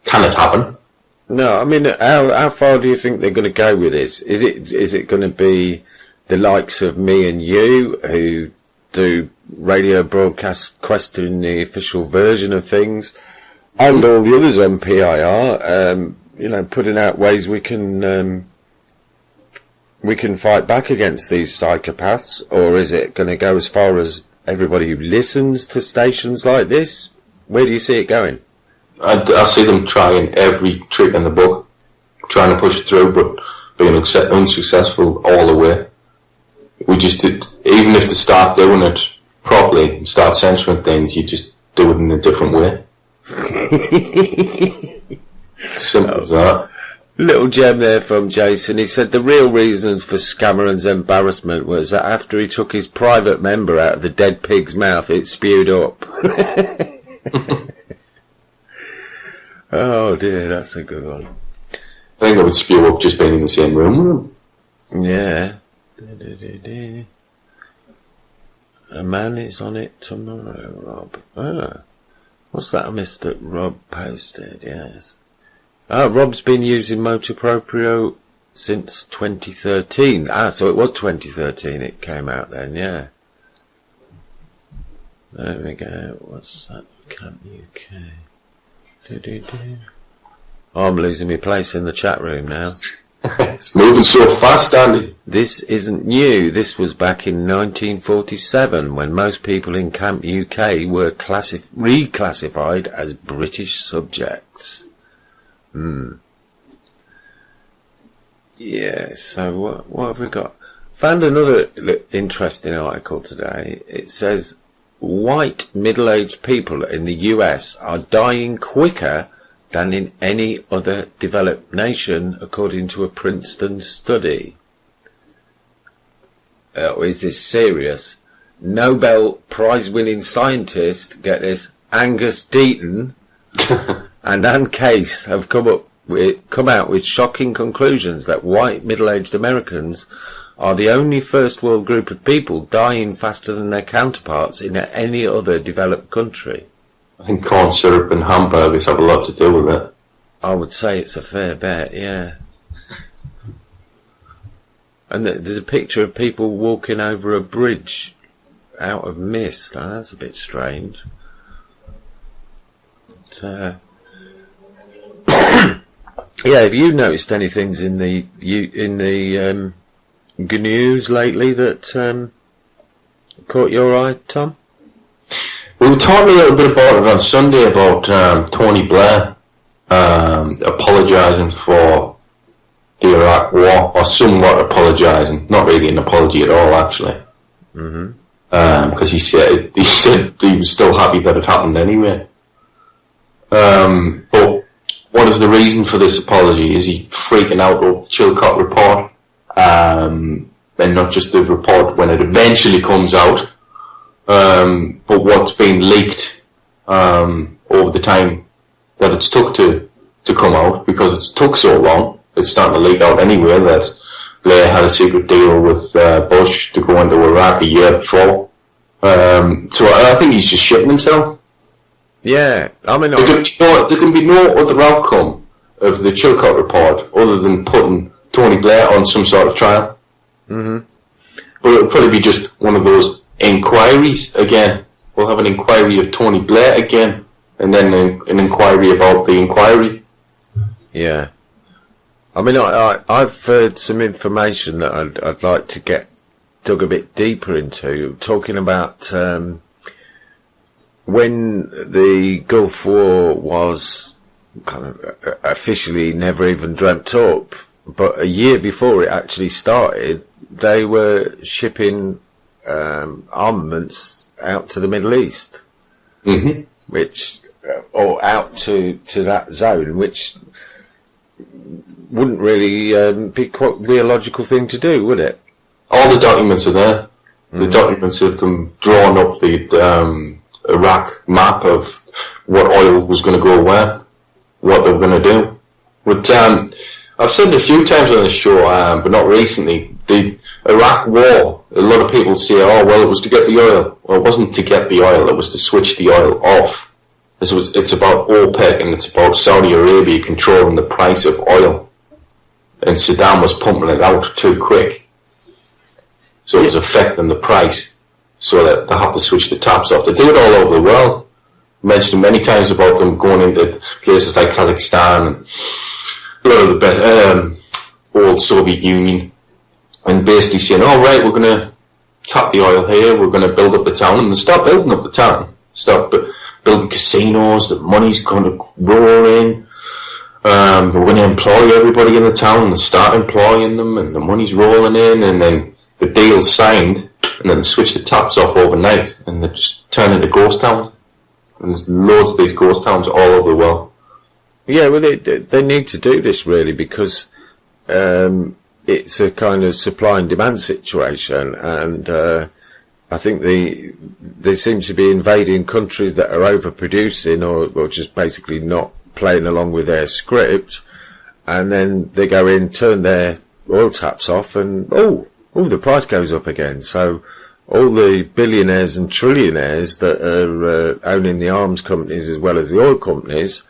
can it happen? No, I mean, how far do you think they're going to go with this? Is it going to be the likes of me and you who do radio broadcasts questioning the official version of things, and all the others on PIR, putting out ways we can fight back against these psychopaths? Or is it going to go as far as everybody who listens to stations like this? Where do you see it going? I see them trying every trick in the book, trying to push it through, but being unsuccessful all the way. We just did, even if they start doing it properly and start censoring things, you just do it in a different way. Simple as that. Little gem there from Jason. He said the real reason for Scameron's embarrassment was that after he took his private member out of the dead pig's mouth, it spewed up. Oh dear, that's a good one. I think I would spew up just being in the same room. Yeah. A man is on it tomorrow, Rob. Oh. What's that I missed that Rob posted? Yes. Rob's been using Motor Proprio since 2013. So it was 2013 it came out then, yeah. There we go. What's that? Camp UK. Oh, I'm losing my place in the chat room now. It's moving so fast, Andy. This isn't new. This was back in 1947 when most people in Camp UK were reclassified as British subjects. Yeah, so what have we got? Found another interesting article today. It says white middle-aged people in the US are dying quicker than in any other developed nation, according to a Princeton study. Is this serious? Nobel Prize-winning scientist, get this, Angus Deaton and Anne Case have come out with shocking conclusions that white middle-aged Americans are the only first world group of people dying faster than their counterparts in any other developed country. I think corn syrup and hamburgers have a lot to do with it. I would say it's a fair bet, yeah. And there's a picture of people walking over a bridge out of mist. Oh, that's a bit strange. Yeah, have you noticed any things in the news lately that caught your eye, Tom? We were talking a little bit about it on Sunday about Tony Blair apologising for the Iraq War, or somewhat apologising, not really an apology at all, actually. Because he said he was still happy that it happened anyway. But what is the reason for this apology? Is he freaking out over the Chilcot report? And not just the report when it eventually comes out, but what's been leaked over the time that it's took to come out, because it's took so long. It's starting to leak out anyway that Blair had a secret deal with Bush to go into Iraq a year before. So I think he's just shitting himself. Yeah, I mean, there can be no other outcome of the Chilcot report other than putting Tony Blair on some sort of trial. But it'll probably be just one of those inquiries again. We'll have an inquiry of Tony Blair again, and then an inquiry about the inquiry. Yeah. I mean, I've heard some information that I'd like to get dug a bit deeper into, talking about when the Gulf War was kind of officially never even dreamt up, but a year before it actually started, they were shipping armaments out to the Middle East, which, or out to that zone, which wouldn't really be quite the logical thing to do, would it? All the documents are there. The documents of them drawing up the Iraq map of what oil was going to go where, what they were going to do. But I've said it a few times on the show, but not recently. The Iraq war, a lot of people say, oh, well, it was to get the oil. Well, it wasn't to get the oil, it was to switch the oil off. It's about OPEC, and it's about Saudi Arabia controlling the price of oil. And Saddam was pumping it out too quick. So it was affecting the price, so that they have to switch the taps off. They do it all over the world. I mentioned many times about them going into places like Kazakhstan and a lot of the old Soviet Union, and basically saying, all right, we're going to tap the oil here, we're going to build up the town, and stop building up the town. Stop building casinos, the money's going to roll in. We're going to employ everybody in the town and start employing them, and the money's rolling in, and then the deal's signed, and then they switch the taps off overnight, and they just turn into ghost towns. And there's loads of these ghost towns all over the world. Yeah, well, they need to do this really, because it's a kind of supply and demand situation, and I think they seem to be invading countries that are overproducing or just basically not playing along with their script, and then they go in, turn their oil taps off and, the price goes up again. So all the billionaires and trillionaires that are owning the arms companies as well as the oil companies,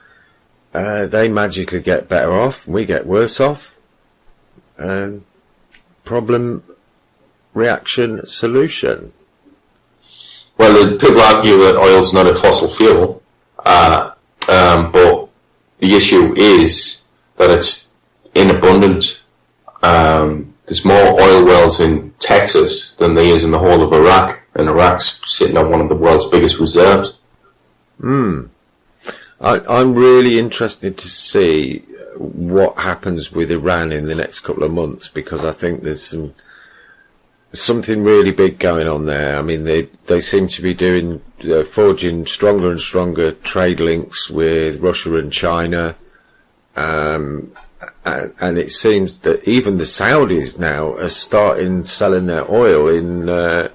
they magically get better off, we get worse off. Problem, reaction, solution. Well, people argue that oil's not a fossil fuel, but the issue is that it's inabundant. There's more oil wells in Texas than there is in the whole of Iraq, and Iraq's sitting on one of the world's biggest reserves. I'm really interested to see what happens with Iran in the next couple of months, because I think there's something really big going on there. I mean, they seem to be forging stronger and stronger trade links with Russia and China. And it seems that even the Saudis now are starting selling their oil in, I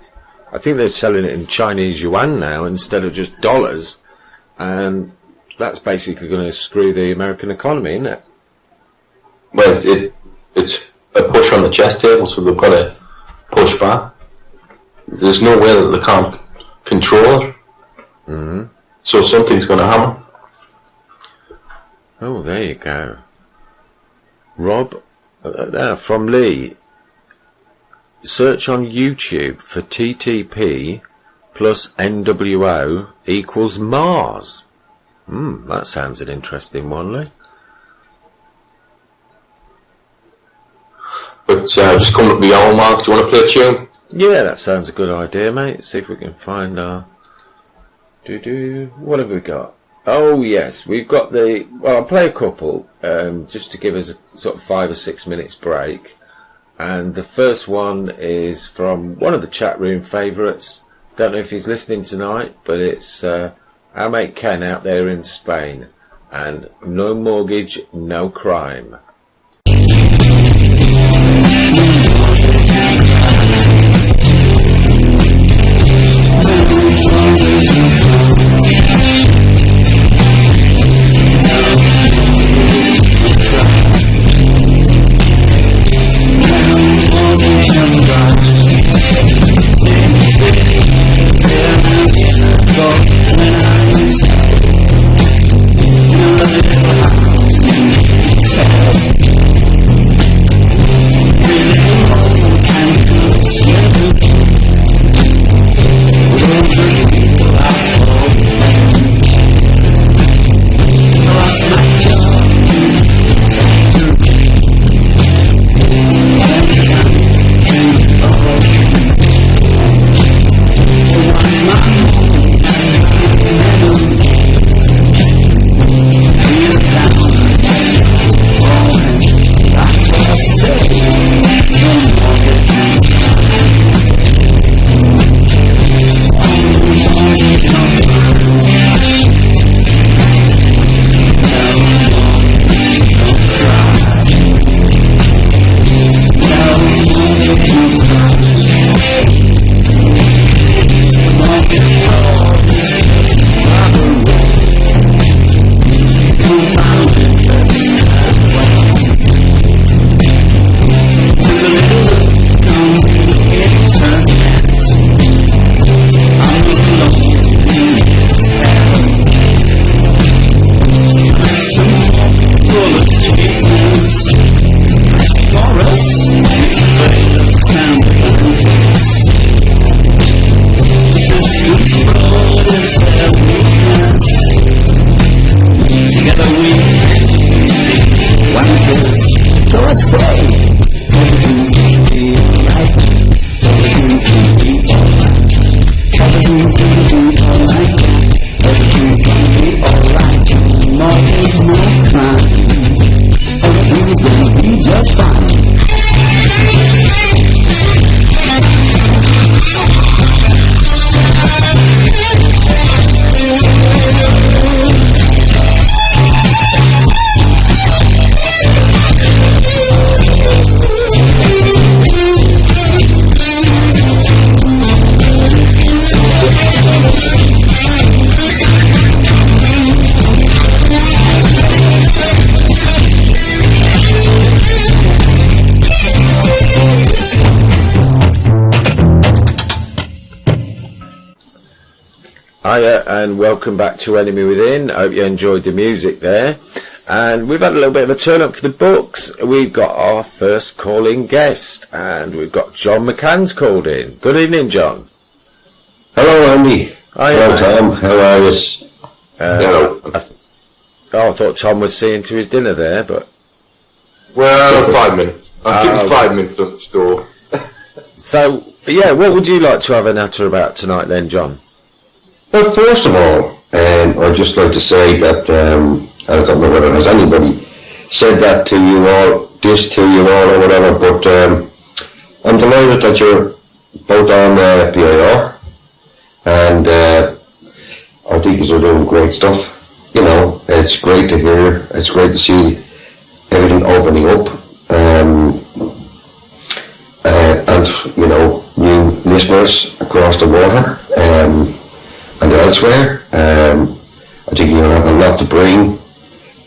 think they're selling it in Chinese yuan now instead of just dollars. And that's basically going to screw the American economy, isn't it? Well, it's a push on the chess table, so they've got to push back. There's no way that they can't control it. Mm-hmm. So something's going to happen. Oh, there you go. Rob, from Lee, search on YouTube for TTP plus NWO equals Mars. That sounds an interesting one, Lee. But just coming up the hour mark, do you want to play a tune? Yeah, that sounds a good idea, mate. See if we can find our... What have we got? Oh, yes, we've got I'll play a couple, just to give us a sort of 5 or 6 minutes break. And the first one is from one of the chat room favourites. Don't know if he's listening tonight, but it's our mate Ken out there in Spain. And No Mortgage, No Crime. House, Hiya, and welcome back to Enemy Within. I hope you enjoyed the music there. And we've had a little bit of a turn up for the books. We've got our first calling guest, and we've got John McCann's called in. Good evening, John. Hello, Andy. Hiya, hello, Tom. How are you? Hello. I thought Tom was seeing to his dinner there, but... Well, 5 minutes. I'll give you 5 minutes at the store. So, yeah, what would you like to have a natter about tonight then, John? Well, first of all, I'd just like to say that I don't know whether has anybody said that to you or this to you or whatever, but I'm delighted that you're both on PIR, and I think you're doing great stuff. You know, it's great to hear. It's great to see everything opening up, and you know, new listeners across the water and elsewhere. I think you have a lot to bring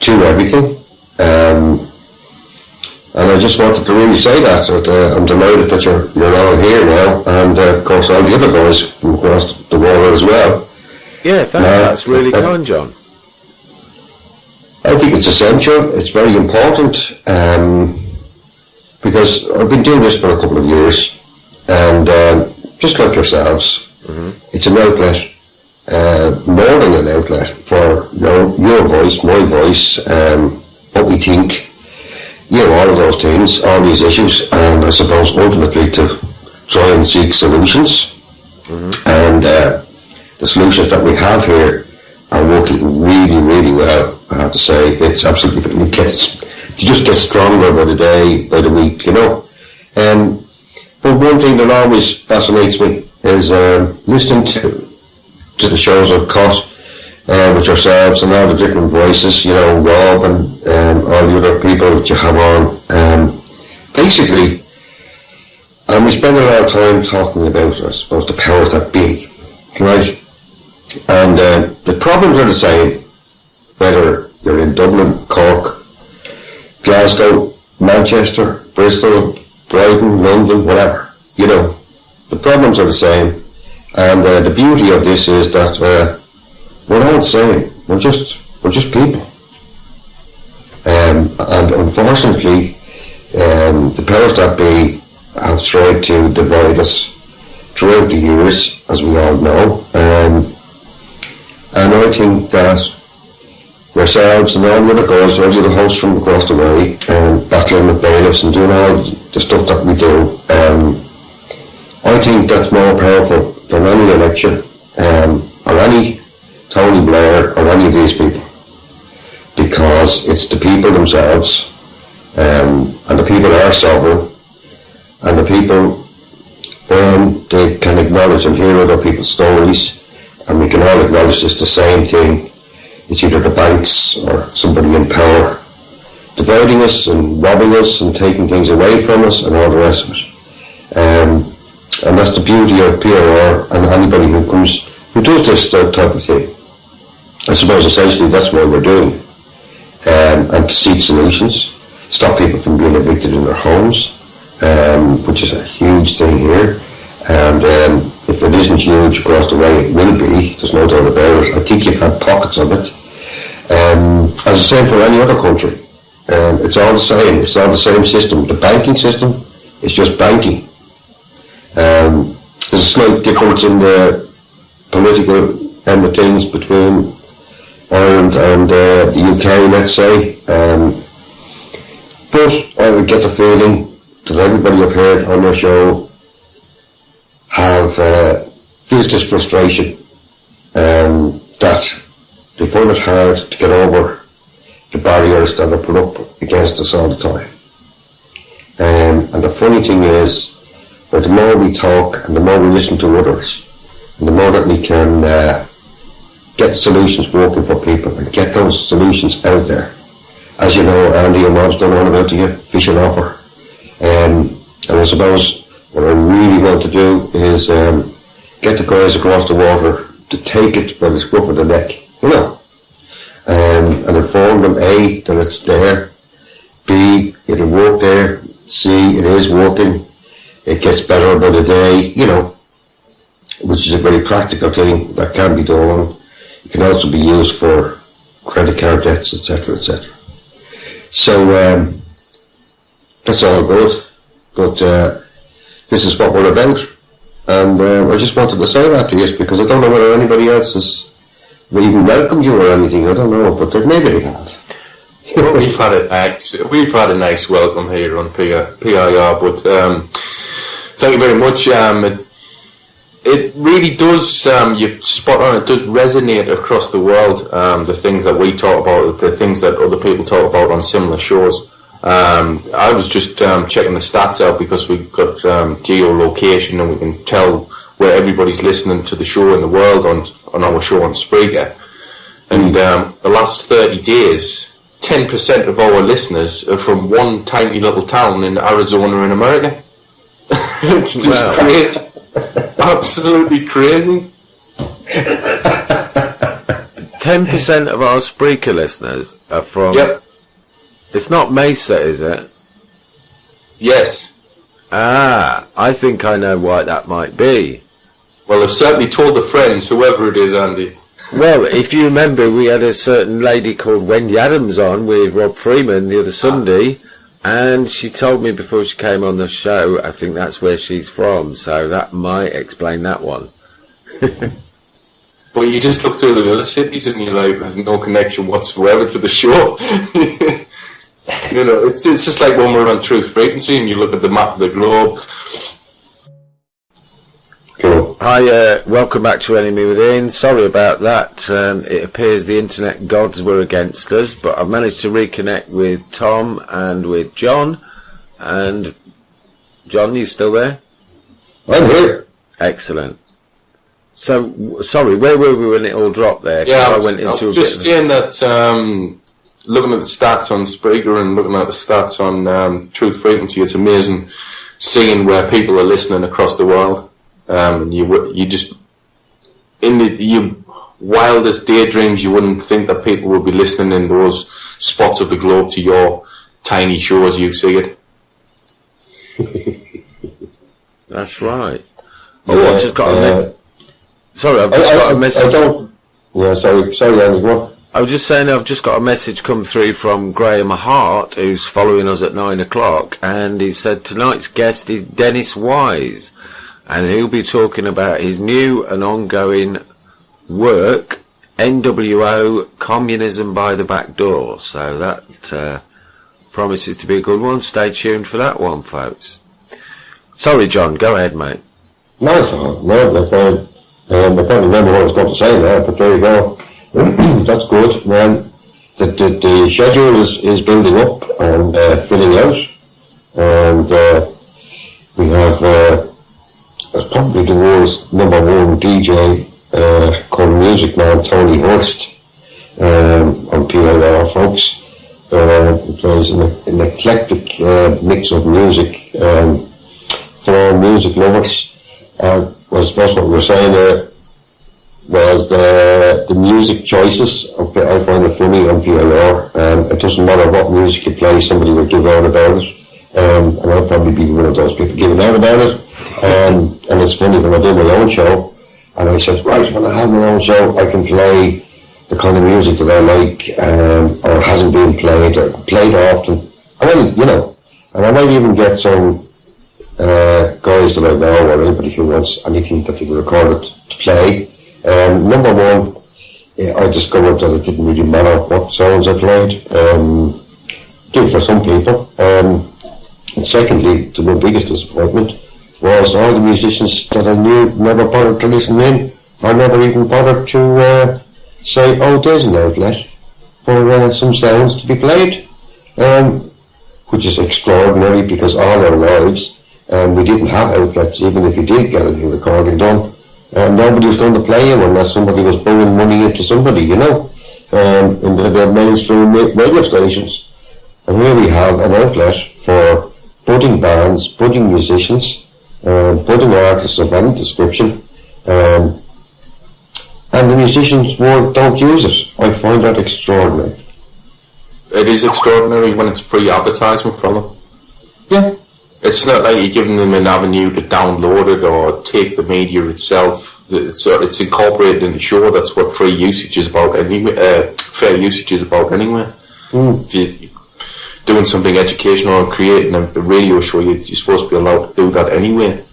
to everything, and I just wanted to really say that I'm delighted that you're all here now, and of course all the other guys from across the water as well. Yeah, thanks. That's really kind, John. I think it's essential. It's very important, because I've been doing this for a couple of years, and just like yourselves, it's an outlet, more than an outlet for your voice, my voice, what we think, you know, all of those things, all these issues, and I suppose ultimately to try and seek solutions. And the solutions that we have here are working really, really well. I have to say, it's absolutely, you just get stronger by the day, by the week, you know. But one thing that always fascinates me is listening to the shows I've caught with yourselves and all the different voices, you know, Rob and all the other people that you have on. Basically, we spend a lot of time talking about, I suppose, the powers that be, right? And the problems are the same, whether you're in Dublin, Cork, Glasgow, Manchester, Bristol, Brighton, London, whatever. You know, the problems are the same, and the beauty of this is that we're all the same. We're just people, and unfortunately, the powers that be have tried to divide us throughout the years, as we all know. And I think that yourselves and all the other guys, all the other hosts from across the way, battling with bailiffs and doing all the stuff that we do, I think that's more powerful than any election, or any Tony Blair, or any of these people. Because it's the people themselves, and the people are sovereign, and the people, when they can acknowledge and hear other people's stories, and we can all acknowledge it's the same thing. It's either the banks or somebody in power dividing us and robbing us and taking things away from us and all the rest of it. And that's the beauty of PRR and anybody who does this type of thing. I suppose essentially that's what we're doing. And to seek solutions, stop people from being evicted in their homes, which is a huge thing here. And if it isn't huge across the way, it will be. There's no doubt about it. I think you've had pockets of it. As the same for any other country. It's all the same. It's all the same system. The banking system is just banking. There's a slight difference in the political end of things between Ireland and the UK, let's say. But I get the feeling that everybody I've heard on your show feels this frustration, that they find it hard to get over the barriers that are put up against us all the time. And the funny thing is, that the more we talk and the more we listen to others, and the more that we can get solutions working for people and get those solutions out there. As you know, Andy and Rob's done all about the fishing offer. And I suppose what I really want to do is get the guys across the water to take it by the scruff of the neck, you know, and inform them, A, that it's there, B, it'll work there, C, it is working, it gets better by the day, you know, which is a very practical thing that can be done. It can also be used for credit card debts, etc., etc. So that's all good, but this is what we're about, and I just wanted to say that to you because I don't know whether anybody else has even welcomed you or anything. I don't know, but maybe they have. Well, we've had a nice welcome here on PIR, but thank you very much. It really does, you're spot on, it does resonate across the world, the things that we talk about, the things that other people talk about on similar shows. I was just checking the stats out because we've got geolocation and we can tell where everybody's listening to the show in the world on our show on Spreaker. And the last 30 days, 10% of our listeners are from one tiny little town in Arizona in America. It's just crazy. Absolutely crazy. 10% of our Spreaker listeners are from... Yep. It's not Mesa, is it? Yes. Ah, I think I know why that might be. Well, I've certainly told the friends, whoever it is, Andy. Well, if you remember, we had a certain lady called Wendy Adams on with Rob Freeman the other Sunday, and she told me before she came on the show, I think that's where she's from, so that might explain that one. But you just look through the other cities and you're like, there's no connection whatsoever to the show. You know, it's just like when we're on Truth Frequency and you look at the map of the globe. Cool. Hi, welcome back to Enemy Within. Sorry about that. It appears the internet gods were against us, but I've managed to reconnect with Tom and with John. And John, you still there? I'm here. Excellent. So, sorry, where were we when it all dropped there? Yeah, I went into I was just saying that looking at the stats on Spreaker and looking at the stats on Truth Frequency, it's amazing seeing where people are listening across the world. You just, in your wildest daydreams, you wouldn't think that people would be listening in those spots of the globe to your tiny show as you see it. That's right. Oh, I've just got a message. Sorry, I've just got a message. Sorry, Andy, what? I was just saying I've just got a message come through from Graham Hart, who's following us at 9 o'clock, and he said tonight's guest is Dennis Wise, and he'll be talking about his new and ongoing work, NWO, Communism by the Back Door. So that promises to be a good one. Stay tuned for that one, folks. Sorry, John, go ahead, mate. No, it's all right. No, they're fine. I can't remember what I was going to say now, but there you go. That's good. The schedule is building up and filling out, and we have probably the world's #1 DJ called Music Man Tony Hurst on PIR, folks. He plays an eclectic mix of music for music lovers. I suppose what we were saying there was the music choices. I find it funny on PIR. It doesn't matter what music you play, somebody will give out about it. And I'll probably be one of those people giving out about it. And it's funny when I do my own show, and I said, right, when I have my own show, I can play the kind of music that I like, or hasn't been played, or played often. And I might even get some guys that I know, or anybody who wants anything that they've recorded to play. #1, I discovered that it didn't really matter what songs I played. Did for some people. And secondly, my biggest disappointment was all the musicians that I knew never bothered to listen in, or never even bothered to say, oh, there's an outlet for some sounds to be played, which is extraordinary because all our lives we didn't have outlets. Even if you did get a new recording done, nobody was going to play you unless somebody was pouring money into somebody, in the mainstream radio stations. And here we have an outlet for budding bands, budding musicians, budding artists of any description, and the musicians don't use it. I find that extraordinary. It is extraordinary when it's free advertisement from them. Yeah, it's not like you're giving them an avenue to download it or take the media itself. It's incorporated in the show. That's what free usage is about anyway. Fair usage is about anyway. If you're doing something educational or creating a radio show, you're supposed to be allowed to do that anyway.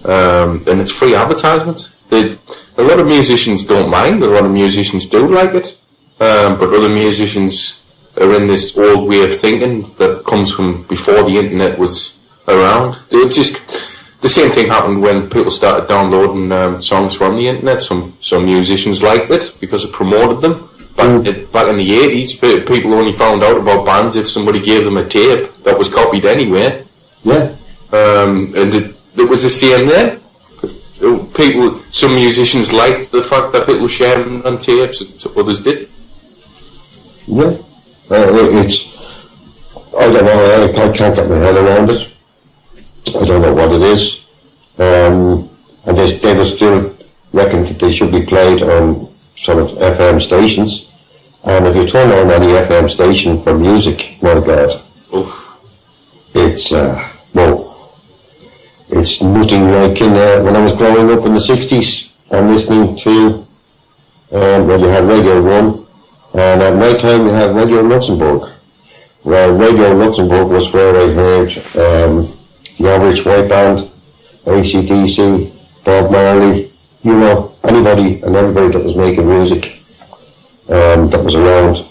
And it's free advertisement. A lot of musicians don't mind. A lot of musicians do like it. But other musicians are in this old way of thinking that comes from before the internet was around. The same thing happened when people started downloading songs from the internet. Some musicians liked it because it promoted them. Back in the 80s, people only found out about bands if somebody gave them a tape that was copied anyway. Yeah. And it was the same then. Some musicians liked the fact that people shared them on tapes, others did. Yeah. I don't know, I can't get my head around it. I don't know what it is. And they still reckon that they should be played on sort of FM stations. And if you turn on any FM station for music, my God, Oof. it's nothing like when I was growing up in the 60s. I'm listening to, well, you had Radio 1, and at night time you had Radio Luxembourg. Well, Radio Luxembourg was where I heard the Average White Band, AC/DC, Bob Marley, anybody and everybody that was making music that was around,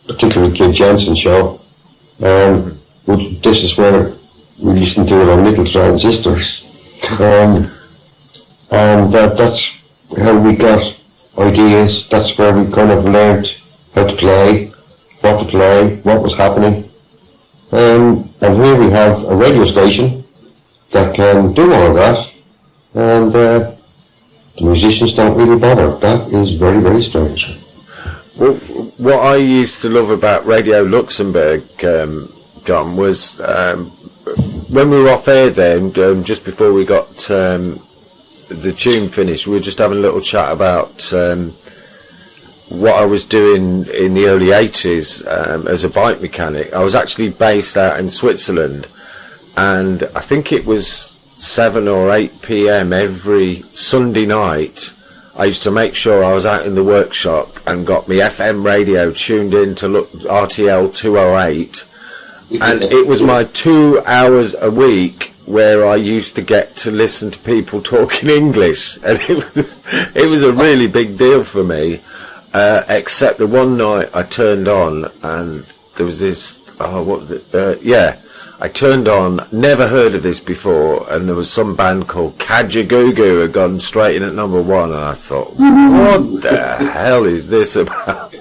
particularly Kid Jensen's show. This is where we listened to it on little transistors. And that's how we got ideas. That's where we kind of learned how to play, what was happening. And here we have a radio station that can do all that, and the musicians don't really bother. That is very, very strange. Well, what I used to love about Radio Luxembourg, John, was when we were off air then, just before we got the tune finished, we were just having a little chat about what I was doing in the early 80s as a bike mechanic. I was actually based out in Switzerland, and I think it was 7 or 8 p.m. every Sunday night. I used to make sure I was out in the workshop and got my FM radio tuned in to look RTL 208, and it was my 2 hours a week where I used to get to listen to people talking English, and it was a really big deal for me. Except the one night I turned on and there was this, I turned on, never heard of this before, and there was some band called Kajagoogoo had gone straight in at number 1, and I thought, what the hell is this about?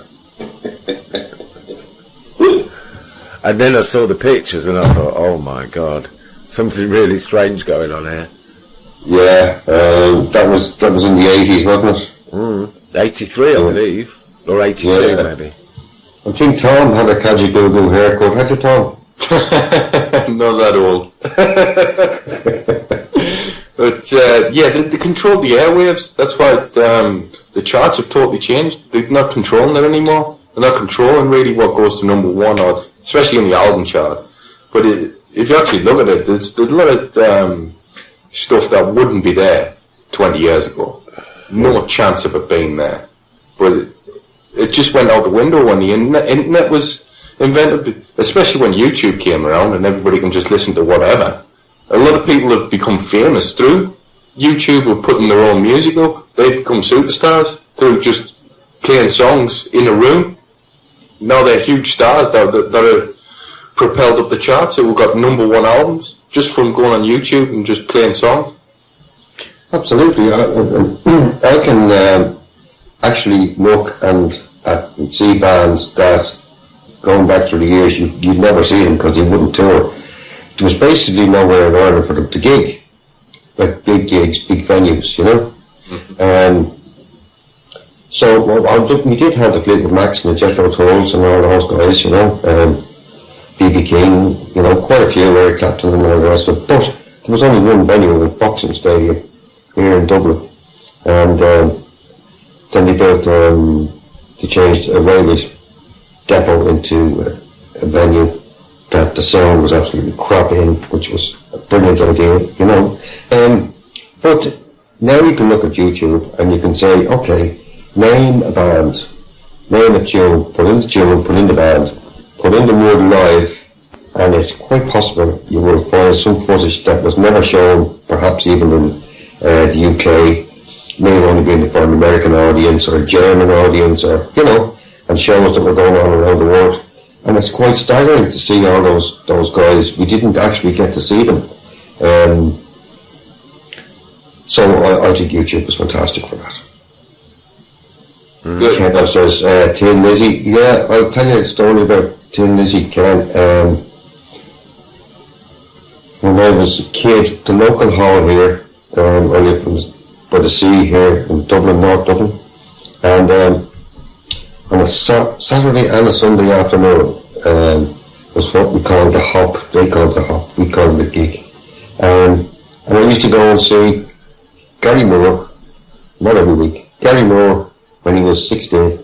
And then I saw the pictures and I thought, oh my God, something really strange going on here. Yeah, that was in the 80s, wasn't it? 83, I believe, or 82 maybe. I think Tom had a Kajagoogoo haircut, had you, Tom? Not that old. But they control the airwaves. That's why the charts have totally changed. They're not controlling it anymore. They're not controlling really what goes to number 1, or especially in the album chart. But if you actually look at it, there's a lot of stuff that wouldn't be there 20 years ago. No chance of it being there. But it just went out the window when the internet was invented, especially when YouTube came around and everybody can just listen to whatever. A lot of people have become famous through YouTube or putting their own music up. They've become superstars through just playing songs in a room. Now they're huge stars that are propelled up the charts, who got number 1 albums just from going on YouTube and just playing songs. Absolutely. I can actually look and see bands that, going back through the years, you'd never see them because they wouldn't tour. There was basically nowhere in Ireland for them to gig, like big gigs, big venues, So we did have the Fleetwood Macs and the Jethro Tulls and all those guys, B.B. King, quite a few, Eric Clapton and all the rest of it. But there was only one venue, the Boxing Stadium here in Dublin, and then they changed a railway depot into a venue, that the sound was absolutely crap in, which was a brilliant idea, you know. But now you can look at YouTube and you can say, okay, name a band, name a tune, put in the band, put in the word live, and it's quite possible you will find some footage that was never shown, perhaps even in the UK, may have only been for an American audience or a German audience, or, you know, and shows that were going on around the world. And it's quite staggering to see all those guys. We didn't actually get to see them. So I think YouTube is fantastic for that. Ken says, Tin Lizzy. Yeah, I'll tell you a story about Tin Lizzy, Ken. When I was a kid, the local hall here, I lived by the sea here in Dublin, North Dublin, and on a Saturday and a Sunday afternoon was what we called the hop. They called the hop, we called it the gig. And I used to go and see Gary Moore, not every week, Gary Moore when he was 16.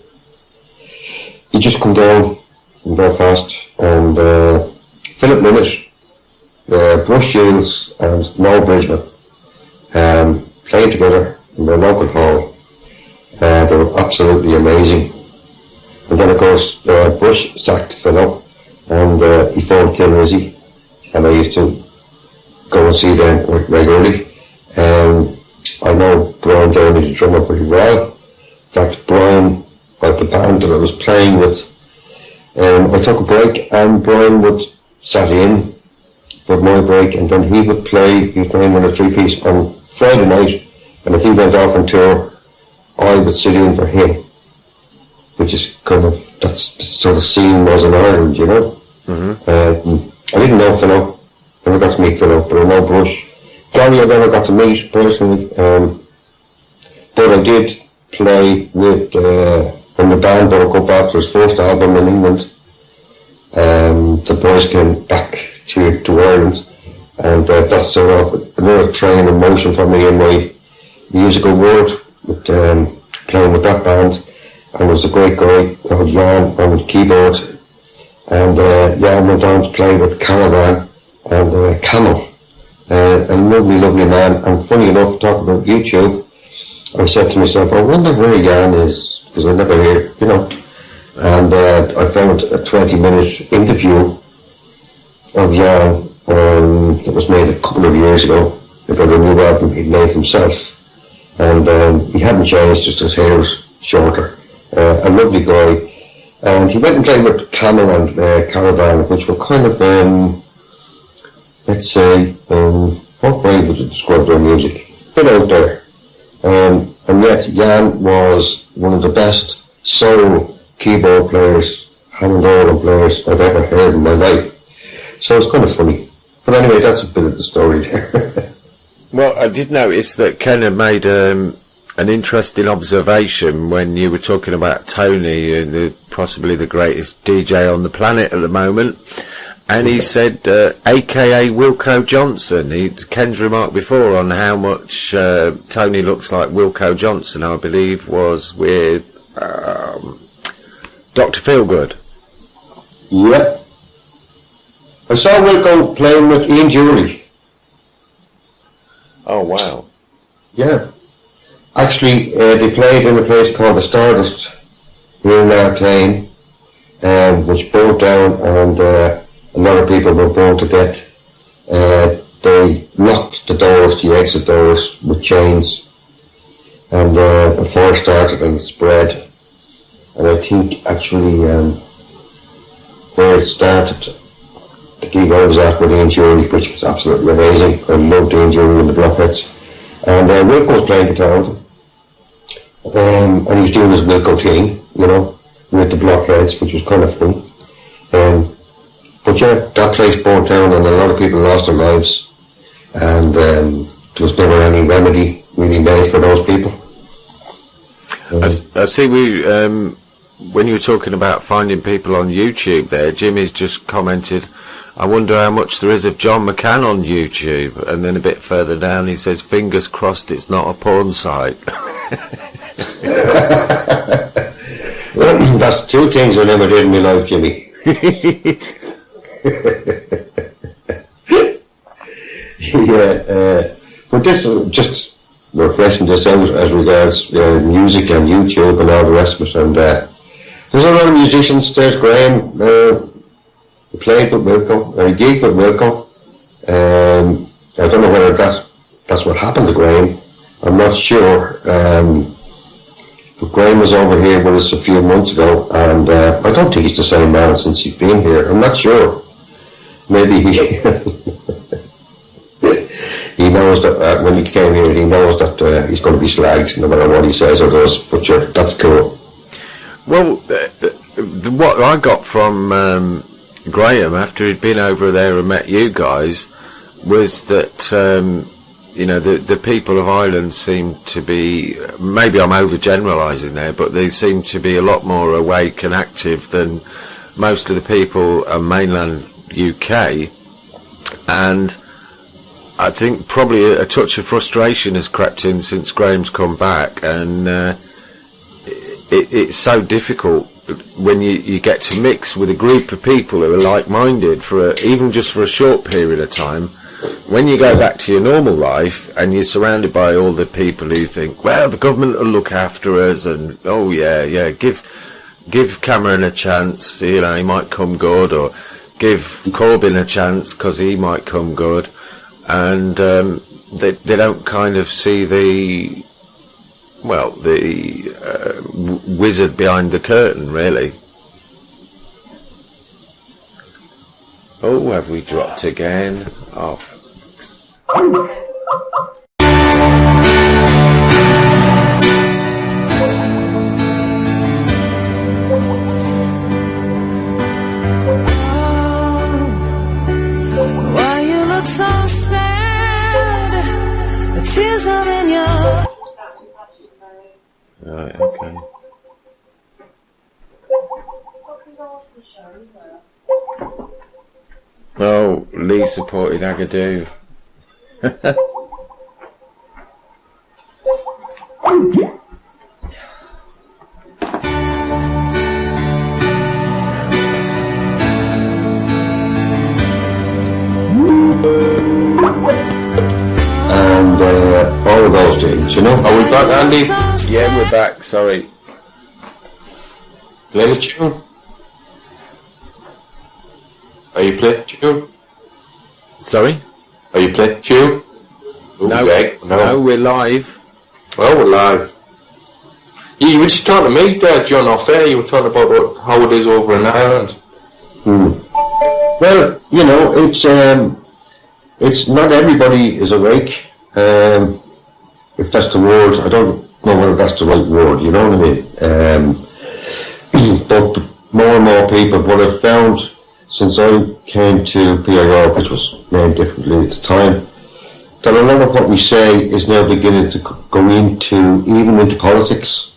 He just come down from Belfast, and Philip Linnet, Bruce Shields and Noel Bridgman playing together in their local hall. They were absolutely amazing. And then of course Bush sacked Phil and he formed Tin Lizzy, and I used to go and see them quite regularly. I know Brian Downey, the drummer, pretty well. In fact, Brian, like the band that I was playing with, I took a break and Brian would sat in for my break, and then he would play. He was playing with a three-piece on Friday night, and if he went off on tour, I would sit in for him, which is kind of, that's the sort of scene was in Ireland, you know. I didn't know Philo, never got to meet Philo, but I know Brush. Gary I never got to meet personally, but I did play with, when the band broke up after his first album in England, the boys came back to Ireland, and that's sort of another train in motion for me in my musical world, with playing with that band. And there was a great guy called Jan on keyboard, and Jan went on to play with Caravan and Camel, a lovely man. And funny enough, talking about YouTube, I said to myself, I wonder where Jan is, because I never hear, you know. And I found a 20-minute interview of Jan that was made a couple of years ago about a new album he'd made himself, and he hadn't changed, just his hair was shorter. A lovely guy, and he went and played with Camel and Caravan, which were kind of let's say, what way would you describe their music? A bit out there, and yet Jan was one of the best soul keyboard players, Hammond organ players I've ever heard in my life. So it's kind of funny. But anyway, that's a bit of the story there. Well, I did notice that Ken had made an interesting observation when you were talking about Tony, and possibly the greatest DJ on the planet at the moment. And he said, AKA Wilco Johnson. Ken's remarked before on how much Tony looks like Wilco Johnson, I believe, was with Dr. Feelgood. Yep. I saw Wilco playing with Ian Jury. Oh, wow. Yeah. Actually, they played in a place called the Stardust here in Arcane, which burnt down, and a lot of people were burned to death. They locked the doors, the exit doors, with chains, and a fire started and it spread. And I think actually where it started, the gig I was at with Ian Jury, which was absolutely amazing. I loved Ian Jury and the Blockheads. And Wilco was playing guitar with him. And he was doing his Wilco thing, you know, with the Blockheads, which was kind of fun. But yeah, that place burnt down and a lot of people lost their lives. And there was never any remedy really made for those people. I see when you were talking about finding people on YouTube there, Jimmy's just commented, I wonder how much there is of John McCann on YouTube. And then a bit further down he says, fingers crossed it's not a porn site. Well, that's two things I never did in my life, Jimmy. Yeah, but this just refreshing this out as regards music and YouTube and all the rest of it. And there's a lot of musicians. There's Graham, he played with Wilco, or he gigged with Wilco. I don't know whether that's what happened to Graham. I'm not sure. But Graham was over here with us a few months ago, and I don't think he's the same man since he's been here. I'm not sure. Maybe he he knows that when he came here, he knows that he's going to be slagged no matter what he says or does. But sure, that's cool. Well, what I got from Graham after he'd been over there and met you guys was that you know, the people of Ireland seem to be, maybe I'm overgeneralising there, but they seem to be a lot more awake and active than most of the people of mainland UK. And I think probably a touch of frustration has crept in since Graham's come back, and it's so difficult when you get to mix with a group of people who are like-minded for even just for a short period of time. When you go back to your normal life and you're surrounded by all the people who think, well, the government will look after us, and oh yeah, give Cameron a chance, you know, he might come good, or give Corbyn a chance because he might come good, and they don't kind of see the wizard behind the curtain, really. Oh, have we dropped again? Oh, thanks. Why you look so sad? The tears are in your... Right, okay. Oh, Lee supported Agadoo. And all of those things, you know. Are we back, Andy? Yeah, we're back, sorry. Play the tune. Are you playing tune? Sorry? Are you playing tune? No, we're live. Well, we're live. You were just talking to me there, John, off air. You were talking about how it is over in Ireland. Well, you know, it's not everybody is awake. If that's the word, I don't know whether that's the right word, you know what I mean? But more and more people, what I've found since I came to PIR, which was named differently at the time, that a lot of what we say is now beginning to go even into politics.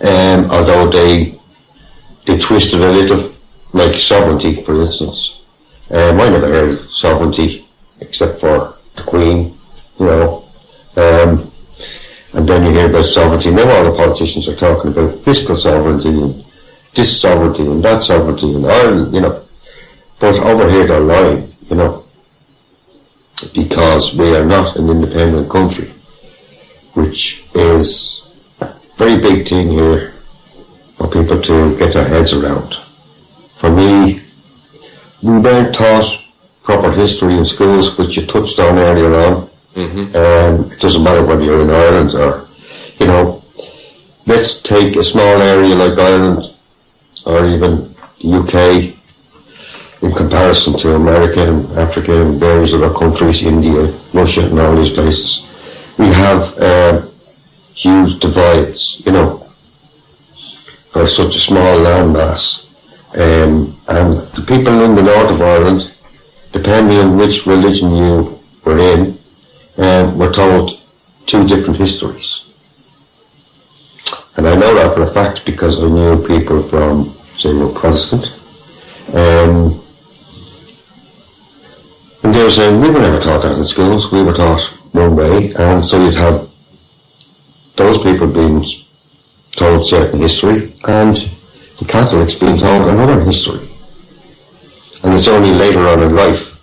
Although they twist it a little, like sovereignty, for instance. I never heard of sovereignty, except for the Queen, you know. And then you hear about sovereignty. Now all the politicians are talking about fiscal sovereignty and this sovereignty and that sovereignty and Ireland, you know. But over here they're lying, you know, because we are not an independent country, which is a very big thing here for people to get their heads around. For me, we weren't taught proper history in schools, which you touched on earlier on. It doesn't matter whether you're in Ireland or, you know, let's take a small area like Ireland or even the UK in comparison to America and Africa and various other countries, India, Russia and all these places. We have huge divides, you know, for such a small landmass. And the people in the north of Ireland, depending on which religion you were in, were told two different histories. And I know that for a fact because I knew people from, say, were Protestant. And they were saying, we were never taught that in schools, we were taught one way, and so you'd have those people being told certain history, and the Catholics being told another history. And it's only later on in life.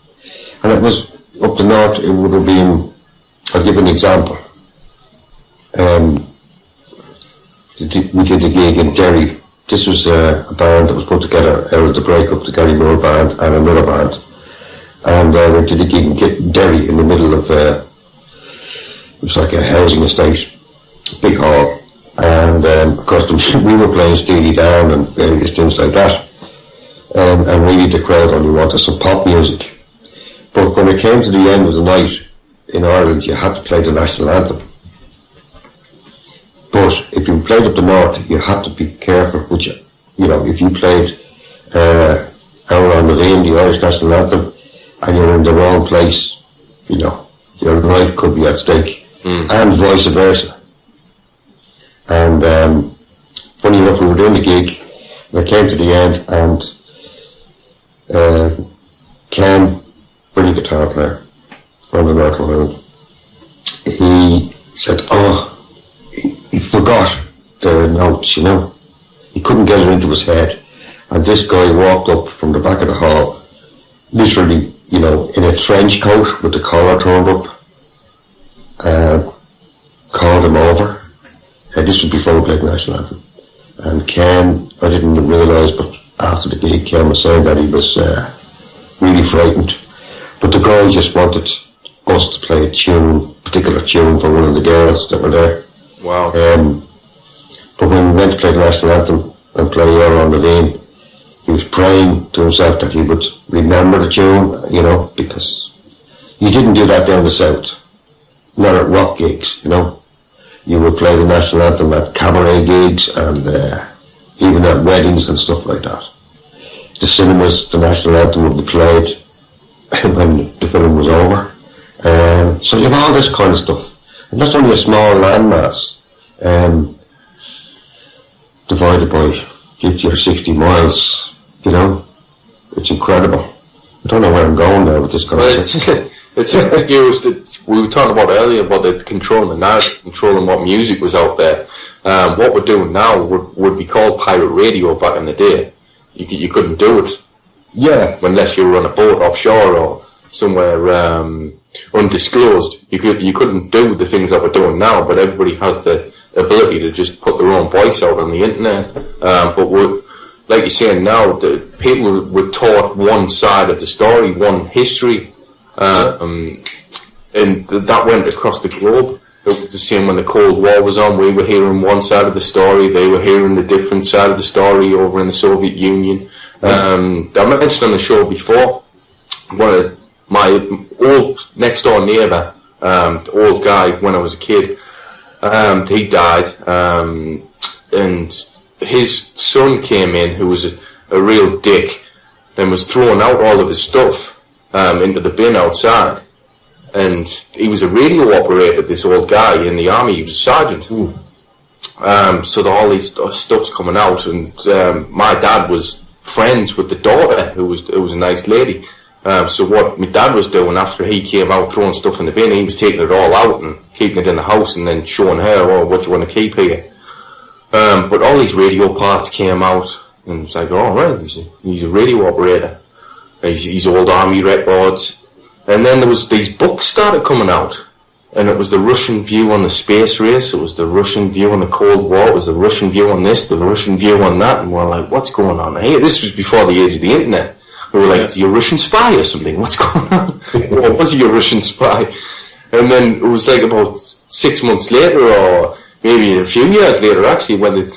And it was up the north, it would have been, I'll give an example. We did a gig in Derry. This was a band that was put together out of the breakup, the Gary Moore band and another band. And we did a gig in Derry in the middle of, it was like a housing estate, big hall. And of course we were playing Steely Dan and various things like that. And really the crowd only wanted some pop music. But when it came to the end of the night in Ireland, you had to play the national anthem. But if you played up the north, you had to be careful, which, you know, if you played Our on the Lane, the Irish national anthem, and you're in the wrong place, you know, your life could be at stake, and vice versa. And funny enough, we were doing the gig, and it came to the end, and Ken, brilliant guitar player from the North of Ireland, he said, he forgot the notes, you know. He couldn't get it into his head. And this guy walked up from the back of the hall, literally, you know, in a trench coat with the collar turned up, called him over. This was before we played the national anthem. And Ken, I didn't realise, but after the gig, Ken was saying that he was really frightened. But the guy just wanted us to play a particular tune for one of the girls that were there. Wow. But when we went to play the national anthem and play You're on the Lane, he was praying to himself that he would remember the tune, you know, because you didn't do that down the south. Not at rock gigs, you know. You would play the national anthem at cabaret gigs and even at weddings and stuff like that. The cinemas, the national anthem would be played when the film was over. So you have all this kind of stuff. And that's only a small landmass, divided by 50 or 60 miles, you know. It's incredible. I don't know where I'm going now with this concept. It's just the years that we were talking about earlier about the controlling the narrative, controlling what music was out there. What we're doing now would be called pirate radio back in the day. You couldn't do it. Yeah. Unless you were on a boat offshore or somewhere undisclosed. You couldn't do the things that we're doing now, but everybody has the ability to just put their own voice out on the internet. But like you're saying now, the people were taught one side of the story, one history, and that went across the globe. It was the same when the Cold War was on. We were hearing one side of the story, they were hearing the different side of the story over in the Soviet Union. I mentioned on the show before, one of my old next door neighbour, the old guy when I was a kid, he died, and his son came in who was a real dick and was throwing out all of his stuff into the bin outside. And he was a radio operator, this old guy in the army, he was a sergeant. So all these stuff's coming out, and my dad was friends with the daughter who was a nice lady. So what my dad was doing after he came out throwing stuff in the bin, he was taking it all out and keeping it in the house and then showing her, oh, what do you want to keep here? But all these radio parts came out, and it's like, oh, right, he's a radio operator. He's old army records. And then there was these books started coming out, and it was the Russian view on the space race, it was the Russian view on the Cold War, it was the Russian view on this, the Russian view on that, and we're like, what's going on here? This was before the age of the internet. We were like, is he a Russian spy or something? What's going on? Or was he a Russian spy? And then it was like about 6 months later, or maybe a few years later actually, when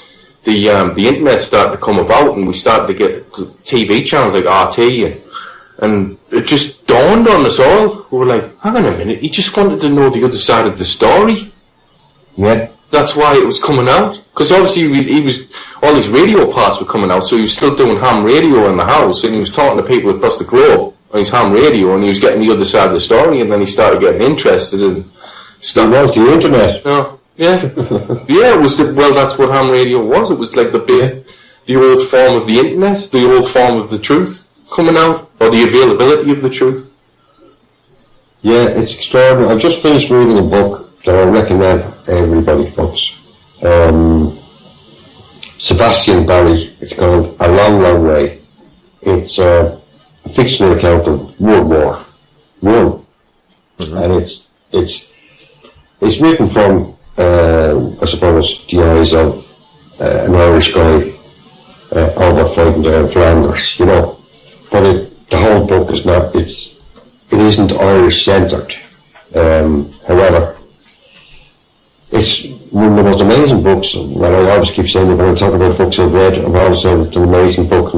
the internet started to come about and we started to get TV channels like RT, and it just dawned on us all. We were like, hang on a minute, he just wanted to know the other side of the story. Yeah. That's why it was coming out. Because obviously all these radio parts were coming out, so he was still doing ham radio in the house, and he was talking to people across the globe on his ham radio, and he was getting the other side of the story, and then he started getting interested in... It was the internet. Yeah. Yeah, that's what ham radio was. It was like the old form of the internet, the old form of the truth coming out, or the availability of the truth. Yeah, it's extraordinary. I've just finished reading a book that I recommend everybody, folks. Sebastian Barry. It's called A Long, Long Way. It's a fictional account of World War One, and it's written from I suppose the eyes of an Irish guy over fighting there in Flanders, you know. But the whole book is not. It isn't Irish centred. However, it's one of the most amazing books. Well, I always keep saying it when I talk about books I've read. I've always said it's an amazing book,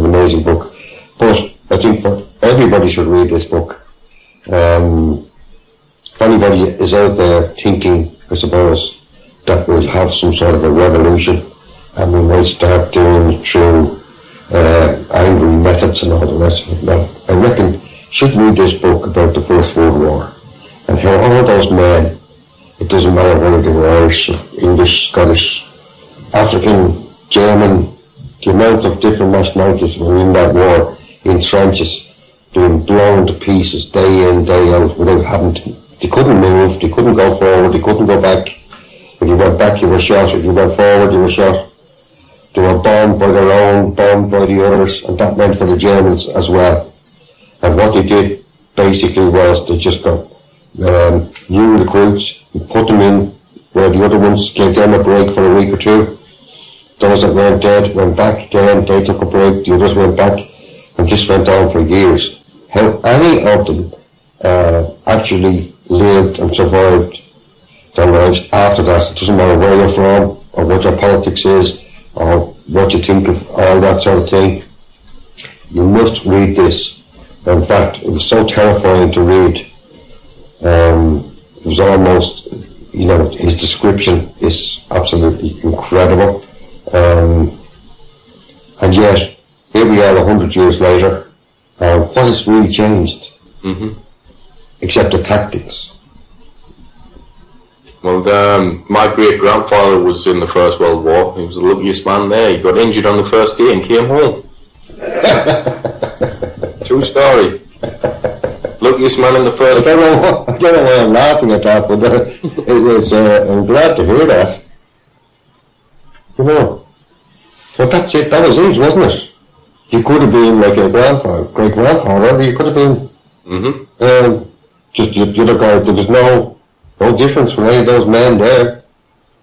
But I think for everybody should read this book. If anybody is out there thinking, I suppose, that we'll have some sort of a revolution and we might start doing it through angry methods and all the rest of it. Well, I reckon you should read this book about the First World War and how all those men, it doesn't matter whether they were Irish, English, Scottish, African, German, the amount of different nationalities were in that war, in trenches, being blown to pieces day in, day out, without having to. They couldn't move, they couldn't go forward, they couldn't go back. If you went back, you were shot. If you went forward, you were shot. They were bombed by their own, bombed by the others, and that meant for the Germans as well. And what they did, basically, was they just got new recruits, put them in where the other ones gave them a break for a week or two. Those that weren't dead went back again, they took a break, the others went back, and this went on for years. How any of them actually lived and survived their lives after that, it doesn't matter where you're from, or what your politics is, or what you think of all that sort of thing. You must read this. In fact, it was so terrifying to read. It was almost, you know, his description is absolutely incredible. And yet, here we are 100 years later, what has really changed? Except the tactics. Well, my great-grandfather was in the First World War. He was the luckiest man there. He got injured on the first day and came home. True story. Luckiest man in the first. I don't know why I'm laughing at that, but it was. I'm glad to hear that. You know, but that's it. That was it, wasn't it? You could have been like your grandfather, great-grandfather. You could have been. Just the other guy. There was no difference for any of those men there.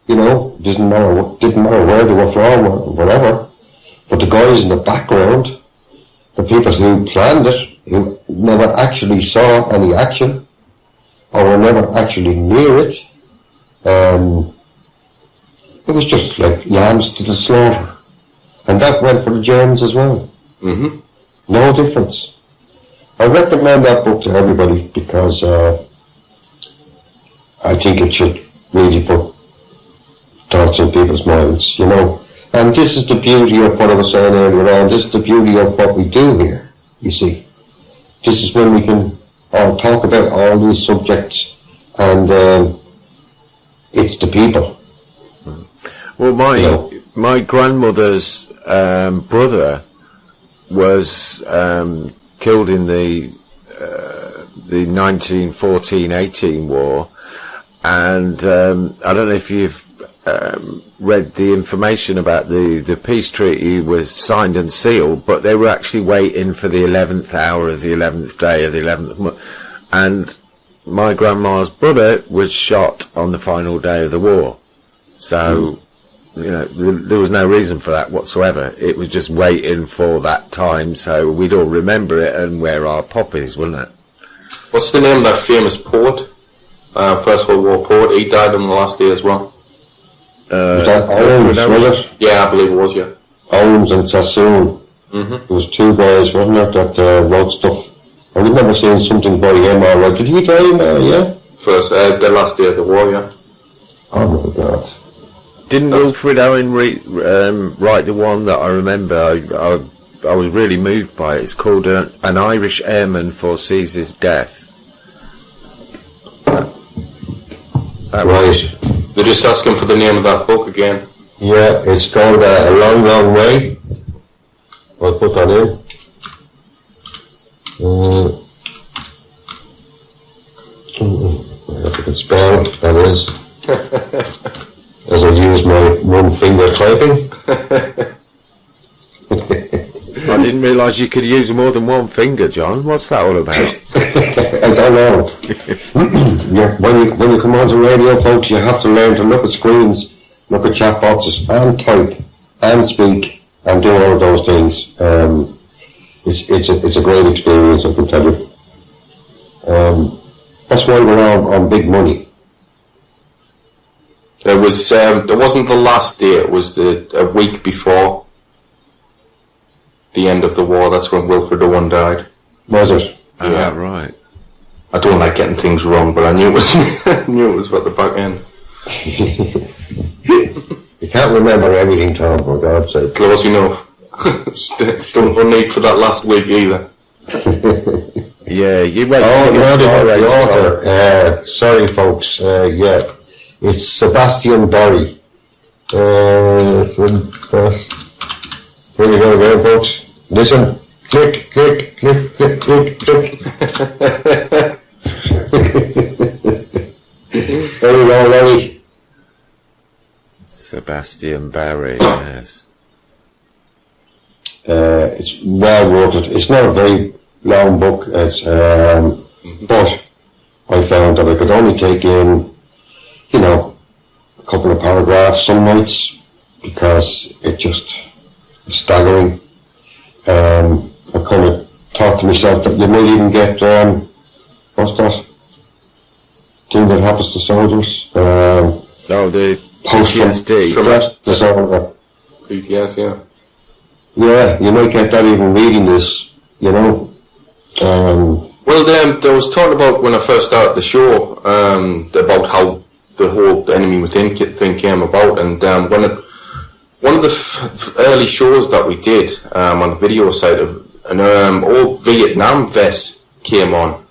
You know, didn't matter where they were from or whatever. But the guys in the background, the people who planned it, who never actually saw any action, or were never actually near it, it was just like lambs to the slaughter. And that went for the Germans as well. No difference. I recommend that book to everybody because I think it should really put thoughts in people's minds, you know. And this is the beauty of what I was saying earlier on. This is the beauty of what we do here, you see. This is when we can all talk about all these subjects, and it's the people. Well, my grandmother's brother was killed in the 1914-18 war, and I don't know if you've read the information about the peace treaty was signed and sealed, but they were actually waiting for the 11th hour of the 11th day of the 11th month, and my grandma's brother was shot on the final day of the war. So, you know, there was no reason for that whatsoever. It was just waiting for that time so we'd all remember it and wear our poppies, wasn't it? What's the name of that famous poet? First World War poet. He died on the last day as well. Was that Owens, was it? Yeah, I believe it was, yeah. Owens and Sassoon. There was two guys, wasn't there, that wrote stuff. I remember seeing something by him, alright. Did he die in yeah? First, the last day of the war, yeah. Oh my God. Didn't Wilfred Owen write the one that I remember? I was really moved by it. It's called An Irish Airman Foresees His Death. Right. They're just asking for the name of that book again. Yeah, it's called A Long, Long Way. I'll put that in. If I can spell it, that is. As I use my one finger typing. I didn't realise you could use more than one finger, John. What's that all about? I don't know. Yeah, when you come on to radio, folks, you have to learn to look at screens, look at chat boxes, and type, and speak, and do all of those things. It's a great experience, I can tell you. That's why we're on big money. There wasn't the last day, it was a week before the end of the war. That's when Wilfred Owen died. Was it? Yeah, right. I don't like getting things wrong, but I knew it was I knew it was at the back end. You can't remember everything, Tom, for God's sake. Close enough. Still no need for that last week either. Yeah, you wait. The author. Sorry, folks. Yeah, it's Sebastian Barry. Here we go again, folks. Listen. Click, click, click, click, click, click. There we go, Larry. Sebastian Barry, yes. It's well worth it. It's not a very long book. It's but I found that I could only take in, a couple of paragraphs some nights because it just was staggering. I kind of thought to myself that you might even get what's that thing that happens to soldiers? The PTSD. Disorder. PTS, yeah. Yeah, you might get that even reading this, Well, there was talk about when I first started the show about how the whole Enemy Within thing came about, and one of the early shows that we did on the video side of an old Vietnam vet came on,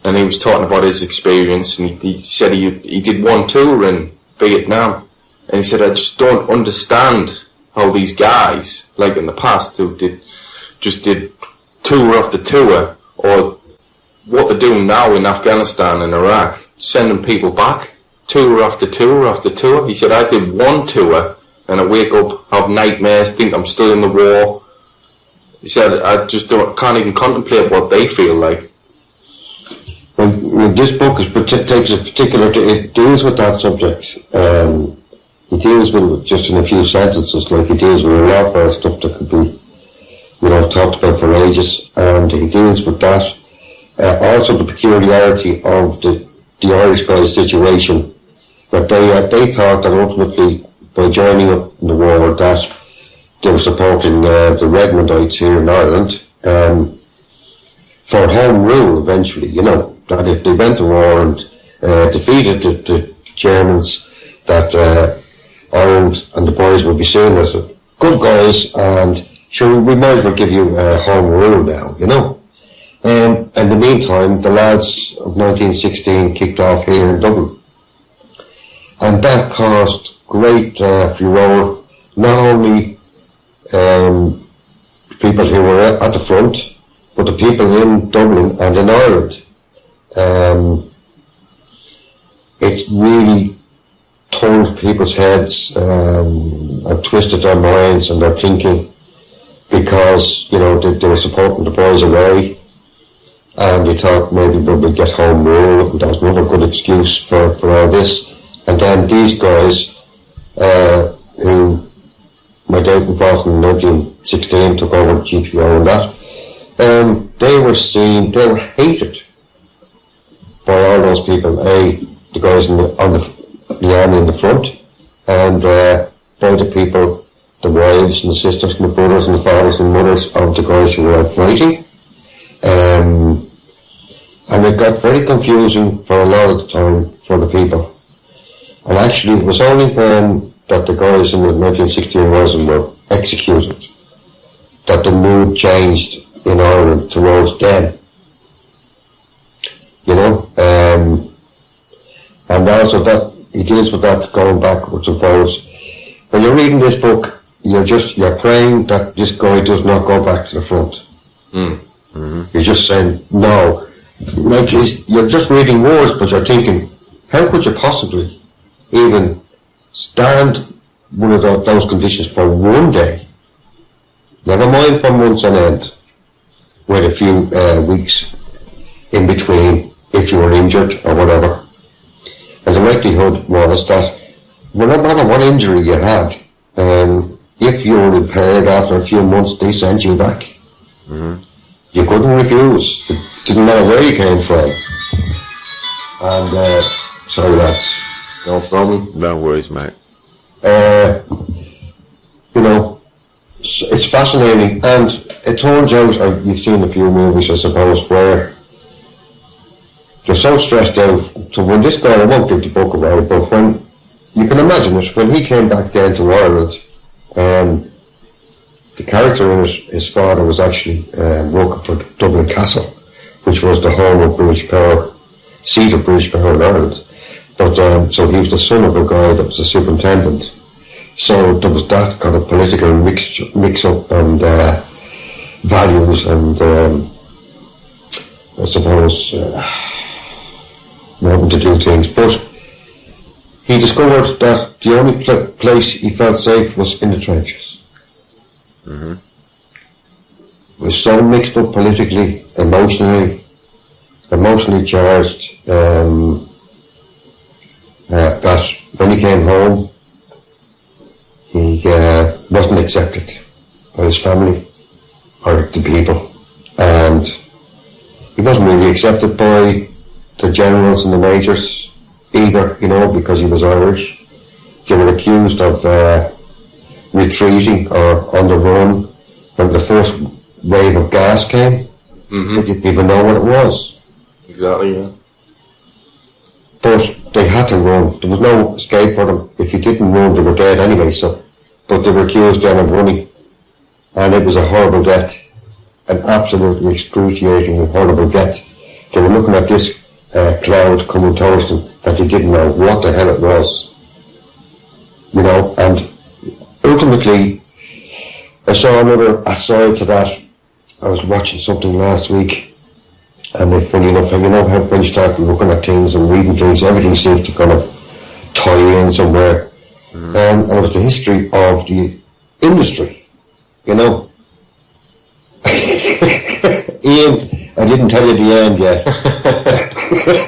and he was talking about his experience, and he said he did one tour in Vietnam, and he said, I just don't understand how these guys, like in the past, who did tour after tour, or what they're doing now in Afghanistan and Iraq, sending people back, tour after tour after tour. He said, I did one tour, and I wake up, have nightmares, think I'm still in the war. He said, I just can't even contemplate what they feel like. Well, this book takes a particular, it deals with that subject. It deals with it just in a few sentences, like it deals with a lot of stuff that could be, talked about for ages, and it deals with that. Also the peculiarity of the Irish guys' situation, that they thought that ultimately, by joining up in the war, that they were supporting the Redmondites here in Ireland for home rule eventually, that if they went to war and defeated the Germans, that Ireland and the boys would be seen as good guys, and sure, we might as well give you home rule now, In the meantime, the lads of 1916 kicked off here in Dublin, and that caused great furore, not only people who were at the front, but the people in Dublin and in Ireland. It really turned people's heads and twisted their minds and their thinking, because they were supporting the boys away, and they thought maybe they would get home rule, and that was another good excuse for all this. And then these guys, who my dad and father in 1916 took over the GPO and that, they were hated by all those people, the guys on the army in the front, and by the people, the wives and the sisters and the brothers and the fathers and mothers of the guys who were out fighting. And it got very confusing for a lot of the time for the people. And actually, it was only when that the guys in the 1916 Rising were executed that the mood changed in Ireland towards them. And also that he deals with that going backwards and forwards. When you're reading this book, you're praying that this guy does not go back to the front. Mm-hmm. You're just saying no. Like you're just reading words, but you're thinking, how could you possibly even stand one of those conditions for one day? Never mind for months on end, with a few weeks in between if you were injured or whatever. And the likelihood was that no matter what injury you had, if you were impaired after a few months, they sent you back. Mm-hmm. You couldn't refuse. It didn't matter where you came from. And, sorry lads, no problem. No worries, mate. You know, it's fascinating, and it turns out, you've seen a few movies, I suppose, where they're so stressed out. So when this guy, I won't give the book away, but when, you can imagine it, when he came back then to Ireland, the character in it, his father was actually working for Dublin Castle, which was the home of British power, seat of British power in Ireland. But so he was the son of a guy that was a superintendent. So there was that kind of political mix-up and values and I suppose wanting to do things. But he discovered that the only place he felt safe was in the trenches. Mm-hmm. It was so mixed up politically, emotionally charged, that when he came home, he wasn't accepted by his family or the people, and he wasn't really accepted by the generals and the majors either, you know, because he was Irish. They were accused of retreating or on the run when the first wave of gas came. Mm-hmm. They didn't even know what it was. Exactly, yeah. But they had to run. There was no escape for them. If you didn't run, they were dead anyway, so. But they were accused then of running. And it was a horrible death. An absolutely excruciating, horrible death. They were looking at this cloud coming towards them that they didn't know what the hell it was. You know, and ultimately, I saw another aside to that. I was watching something last week, and funny enough, you know how when you start looking at things and reading things, everything seems to kind of tie in somewhere. And it was the history of the industry, you know. Ian, I didn't tell you the end yet.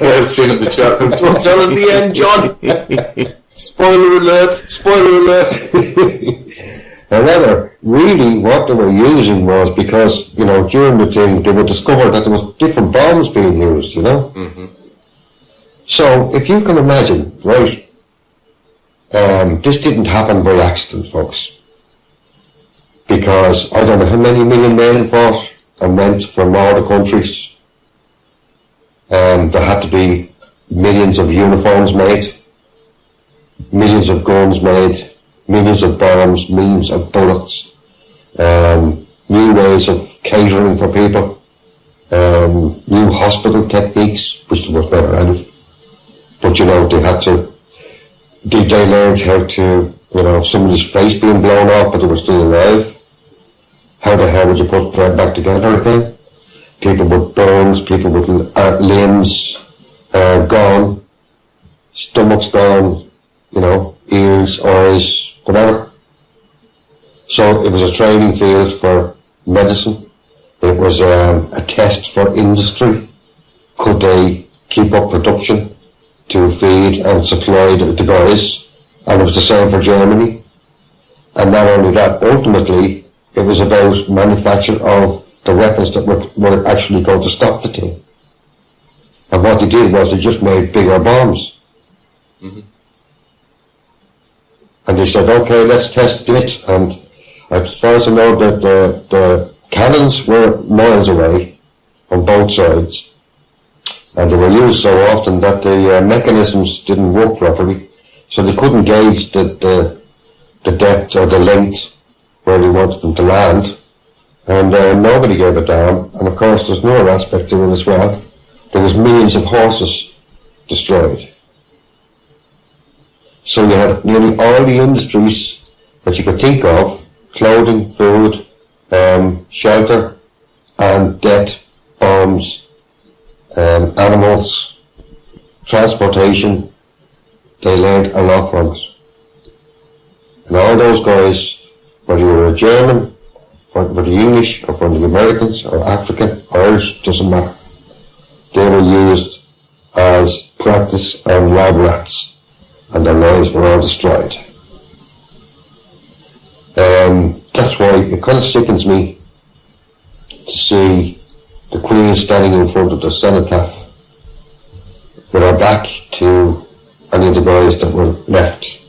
Well, seen in the chat room. Don't tell us the end, John. Spoiler alert. Spoiler alert. However, really what they were using was because, you know, during the thing, they would discover that there was different bombs being used, you know. Mm-hmm. So, if you can imagine, right, this didn't happen by accident, folks. Because I don't know how many million men fought and went from all the countries. There had to be millions of uniforms made, millions of guns made, millions of bombs, millions of bullets, new ways of catering for people, new hospital techniques, which there was never any. But you know, they learned how to, you know, somebody's face being blown off but they were still alive. How the hell would you put that back together again? People with burns, people with limbs gone, stomachs gone, you know, ears, eyes, whatever. So it was a training field for medicine. It was a test for industry. Could they keep up production to feed and supply the guys? And it was the same for Germany. And not only that, ultimately, it was about manufacture of the weapons that were actually going to stop the thing. And what they did was they just made bigger bombs. Mm-hmm. And they said, okay, let's test it. And as far as I know, the cannons were miles away on both sides. And they were used so often that the mechanisms didn't work properly. So they couldn't gauge the depth or the length where they wanted them to land. And nobody gave a damn. And of course, there's another aspect to it as well. There was millions of horses destroyed. So you had nearly all the industries that you could think of, clothing, food, shelter, and death, bombs, animals, transportation. They learned a lot from it. And all those guys, whether you were a German, whether the English or whether the Americans or African, Irish, doesn't matter. They were used as practice and lab rats, and their lives were all destroyed. That's why it kind of sickens me to see the Queen standing in front of the cenotaph with her back to any of the guys that were left.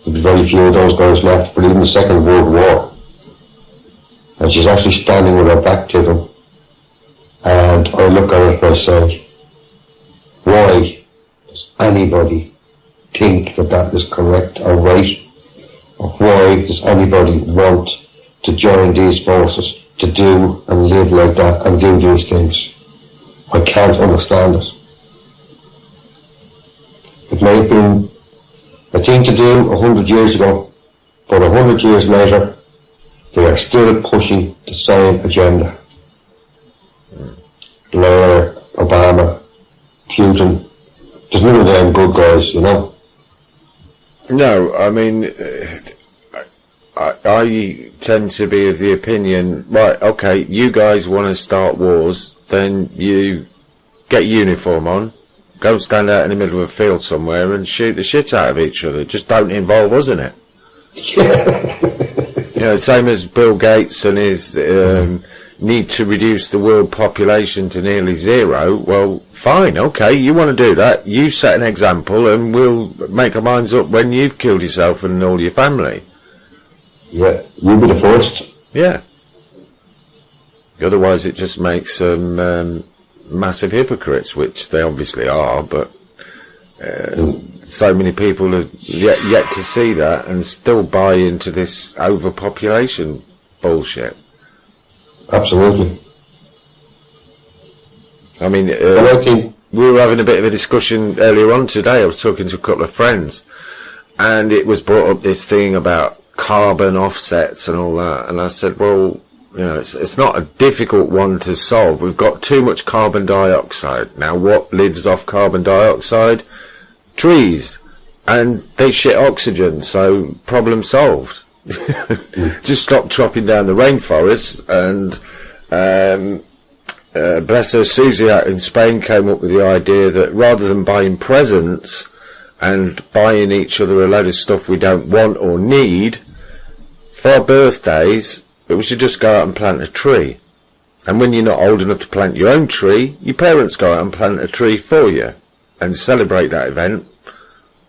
There was very few of those guys left, but even the Second World War. And she's actually standing with her back to them. And I look at it and I say, why does anybody think that that is correct or right? Or why does anybody want to join these forces to do and live like that and do these things? I can't understand it. It may have been a thing to do 100 years ago, but 100 years later, they are still pushing the same agenda. Blair, Obama, Putin, there's none of them good guys, you know. No, I mean, I tend to be of the opinion, right, okay, you guys want to start wars, then you get uniform on, go stand out in the middle of a field somewhere and shoot the shit out of each other. Just don't involve us in it. You know, same as Bill Gates and his need to reduce the world population to nearly zero. Well, fine, okay, you want to do that. You set an example and we'll make our minds up when you've killed yourself and all your family. Yeah, you'll be the first. Yeah. Otherwise it just makes them massive hypocrites, which they obviously are, but so many people have yet to see that and still buy into this overpopulation bullshit. Absolutely. I mean, I think we were having a bit of a discussion earlier on today. I was talking to a couple of friends, and it was brought up this thing about carbon offsets and all that. And I said, well, you know, it's not a difficult one to solve. We've got too much carbon dioxide. Now, what lives off carbon dioxide? Trees. And they shit oxygen, so problem solved. Just stop chopping down the rainforest, and bless her, Susie out in Spain came up with the idea that rather than buying presents and buying each other a load of stuff we don't want or need, for our birthdays, we should just go out and plant a tree. And when you're not old enough to plant your own tree, your parents go out and plant a tree for you and celebrate that event.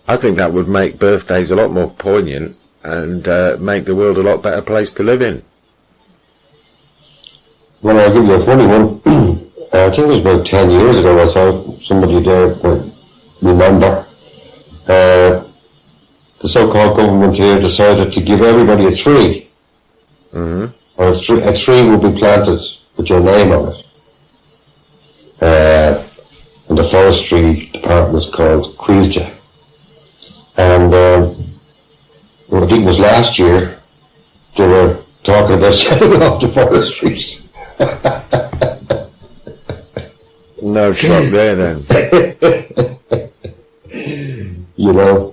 I think that would make birthdays a lot more poignant and make the world a lot better place to live in. Well, I'll give you a funny one. I think it was about 10 years ago I saw somebody there might remember. The so-called government here decided to give everybody a tree. Mm-hmm. Or a tree will be planted with your name on it. And the forestry department is called Quilcha. And I think it was last year they were talking about selling off the forestries. No shock there then. You know,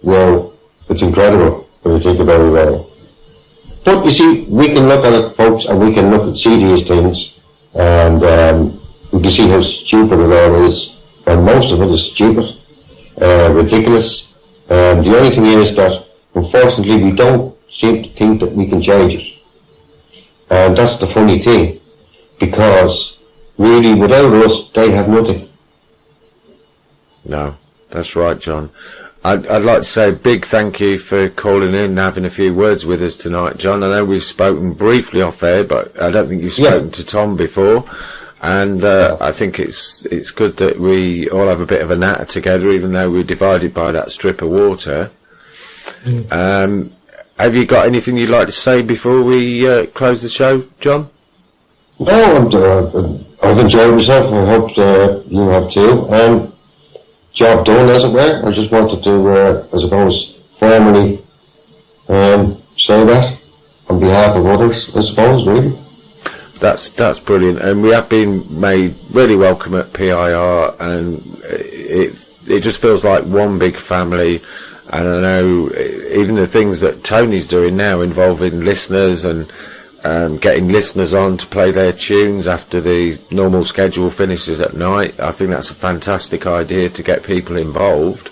well, it's incredible when you think about it all. But you see, we can look at it, folks, and we can look and see these things, and we can see how stupid it all is, and most of it is stupid, ridiculous. The only thing is that, unfortunately, we don't seem to think that we can change it. And that's the funny thing, because really, without us, they have nothing. No, that's right, John. I'd like to say a big thank you for calling in and having a few words with us tonight, John. I know we've spoken briefly off air, but I don't think you've spoken to Tom before. And I think it's good that we all have a bit of a natter together, even though we're divided by that strip of water. Have you got anything you'd like to say before we close the show, John? No, I've enjoyed myself. I hope you have too. Job done, as it were. I just wanted to, I suppose, formally say that on behalf of others, I suppose, really. That's brilliant, and we have been made really welcome at PIR, and it just feels like one big family, And I know even the things that Tony's doing now involving listeners and getting listeners on to play their tunes after the normal schedule finishes at night. I think that's a fantastic idea to get people involved.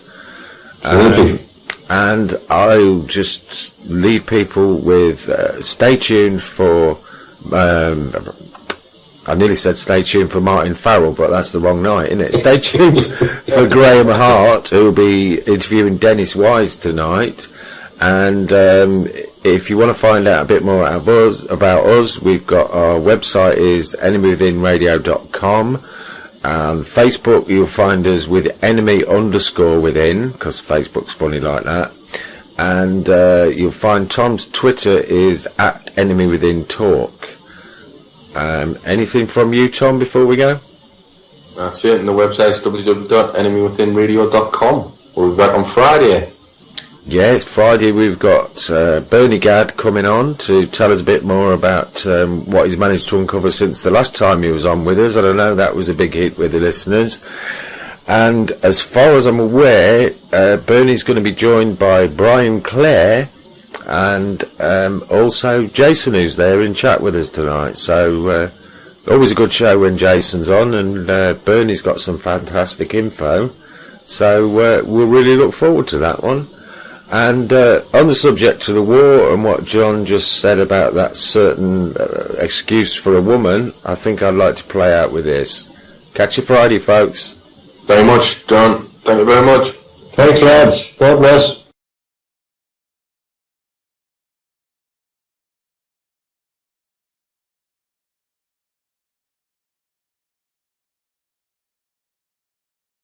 And I'll just leave people with stay tuned for I nearly said stay tuned for Martin Farrell, but that's the wrong night, isn't it? Stay tuned for Graham Hart, who will be interviewing Dennis Wise tonight. And if you want to find out a bit more about us, we've got our website is enemywithinradio.com. On Facebook, you'll find us with enemy_within, because Facebook's funny like that. And you'll find Tom's Twitter is @enemywithintalk. Anything from you, Tom, before we go? That's it, and the website's www.enemywithinradio.com. We'll be back on Friday. Yes, Friday we've got Bernie Gadd coming on to tell us a bit more about what he's managed to uncover since the last time he was on with us. I don't know, that was a big hit with the listeners. And as far as I'm aware, Bernie's going to be joined by Brian Clare and also Jason, who's there in chat with us tonight. So always a good show when Jason's on, and Bernie's got some fantastic info. So we'll really look forward to that one. And on the subject of the war and what John just said about that certain excuse for a woman, I think I'd like to play out with this. Catch you Friday, folks. Very much, John. Thank you very much. Thanks, lads. God bless.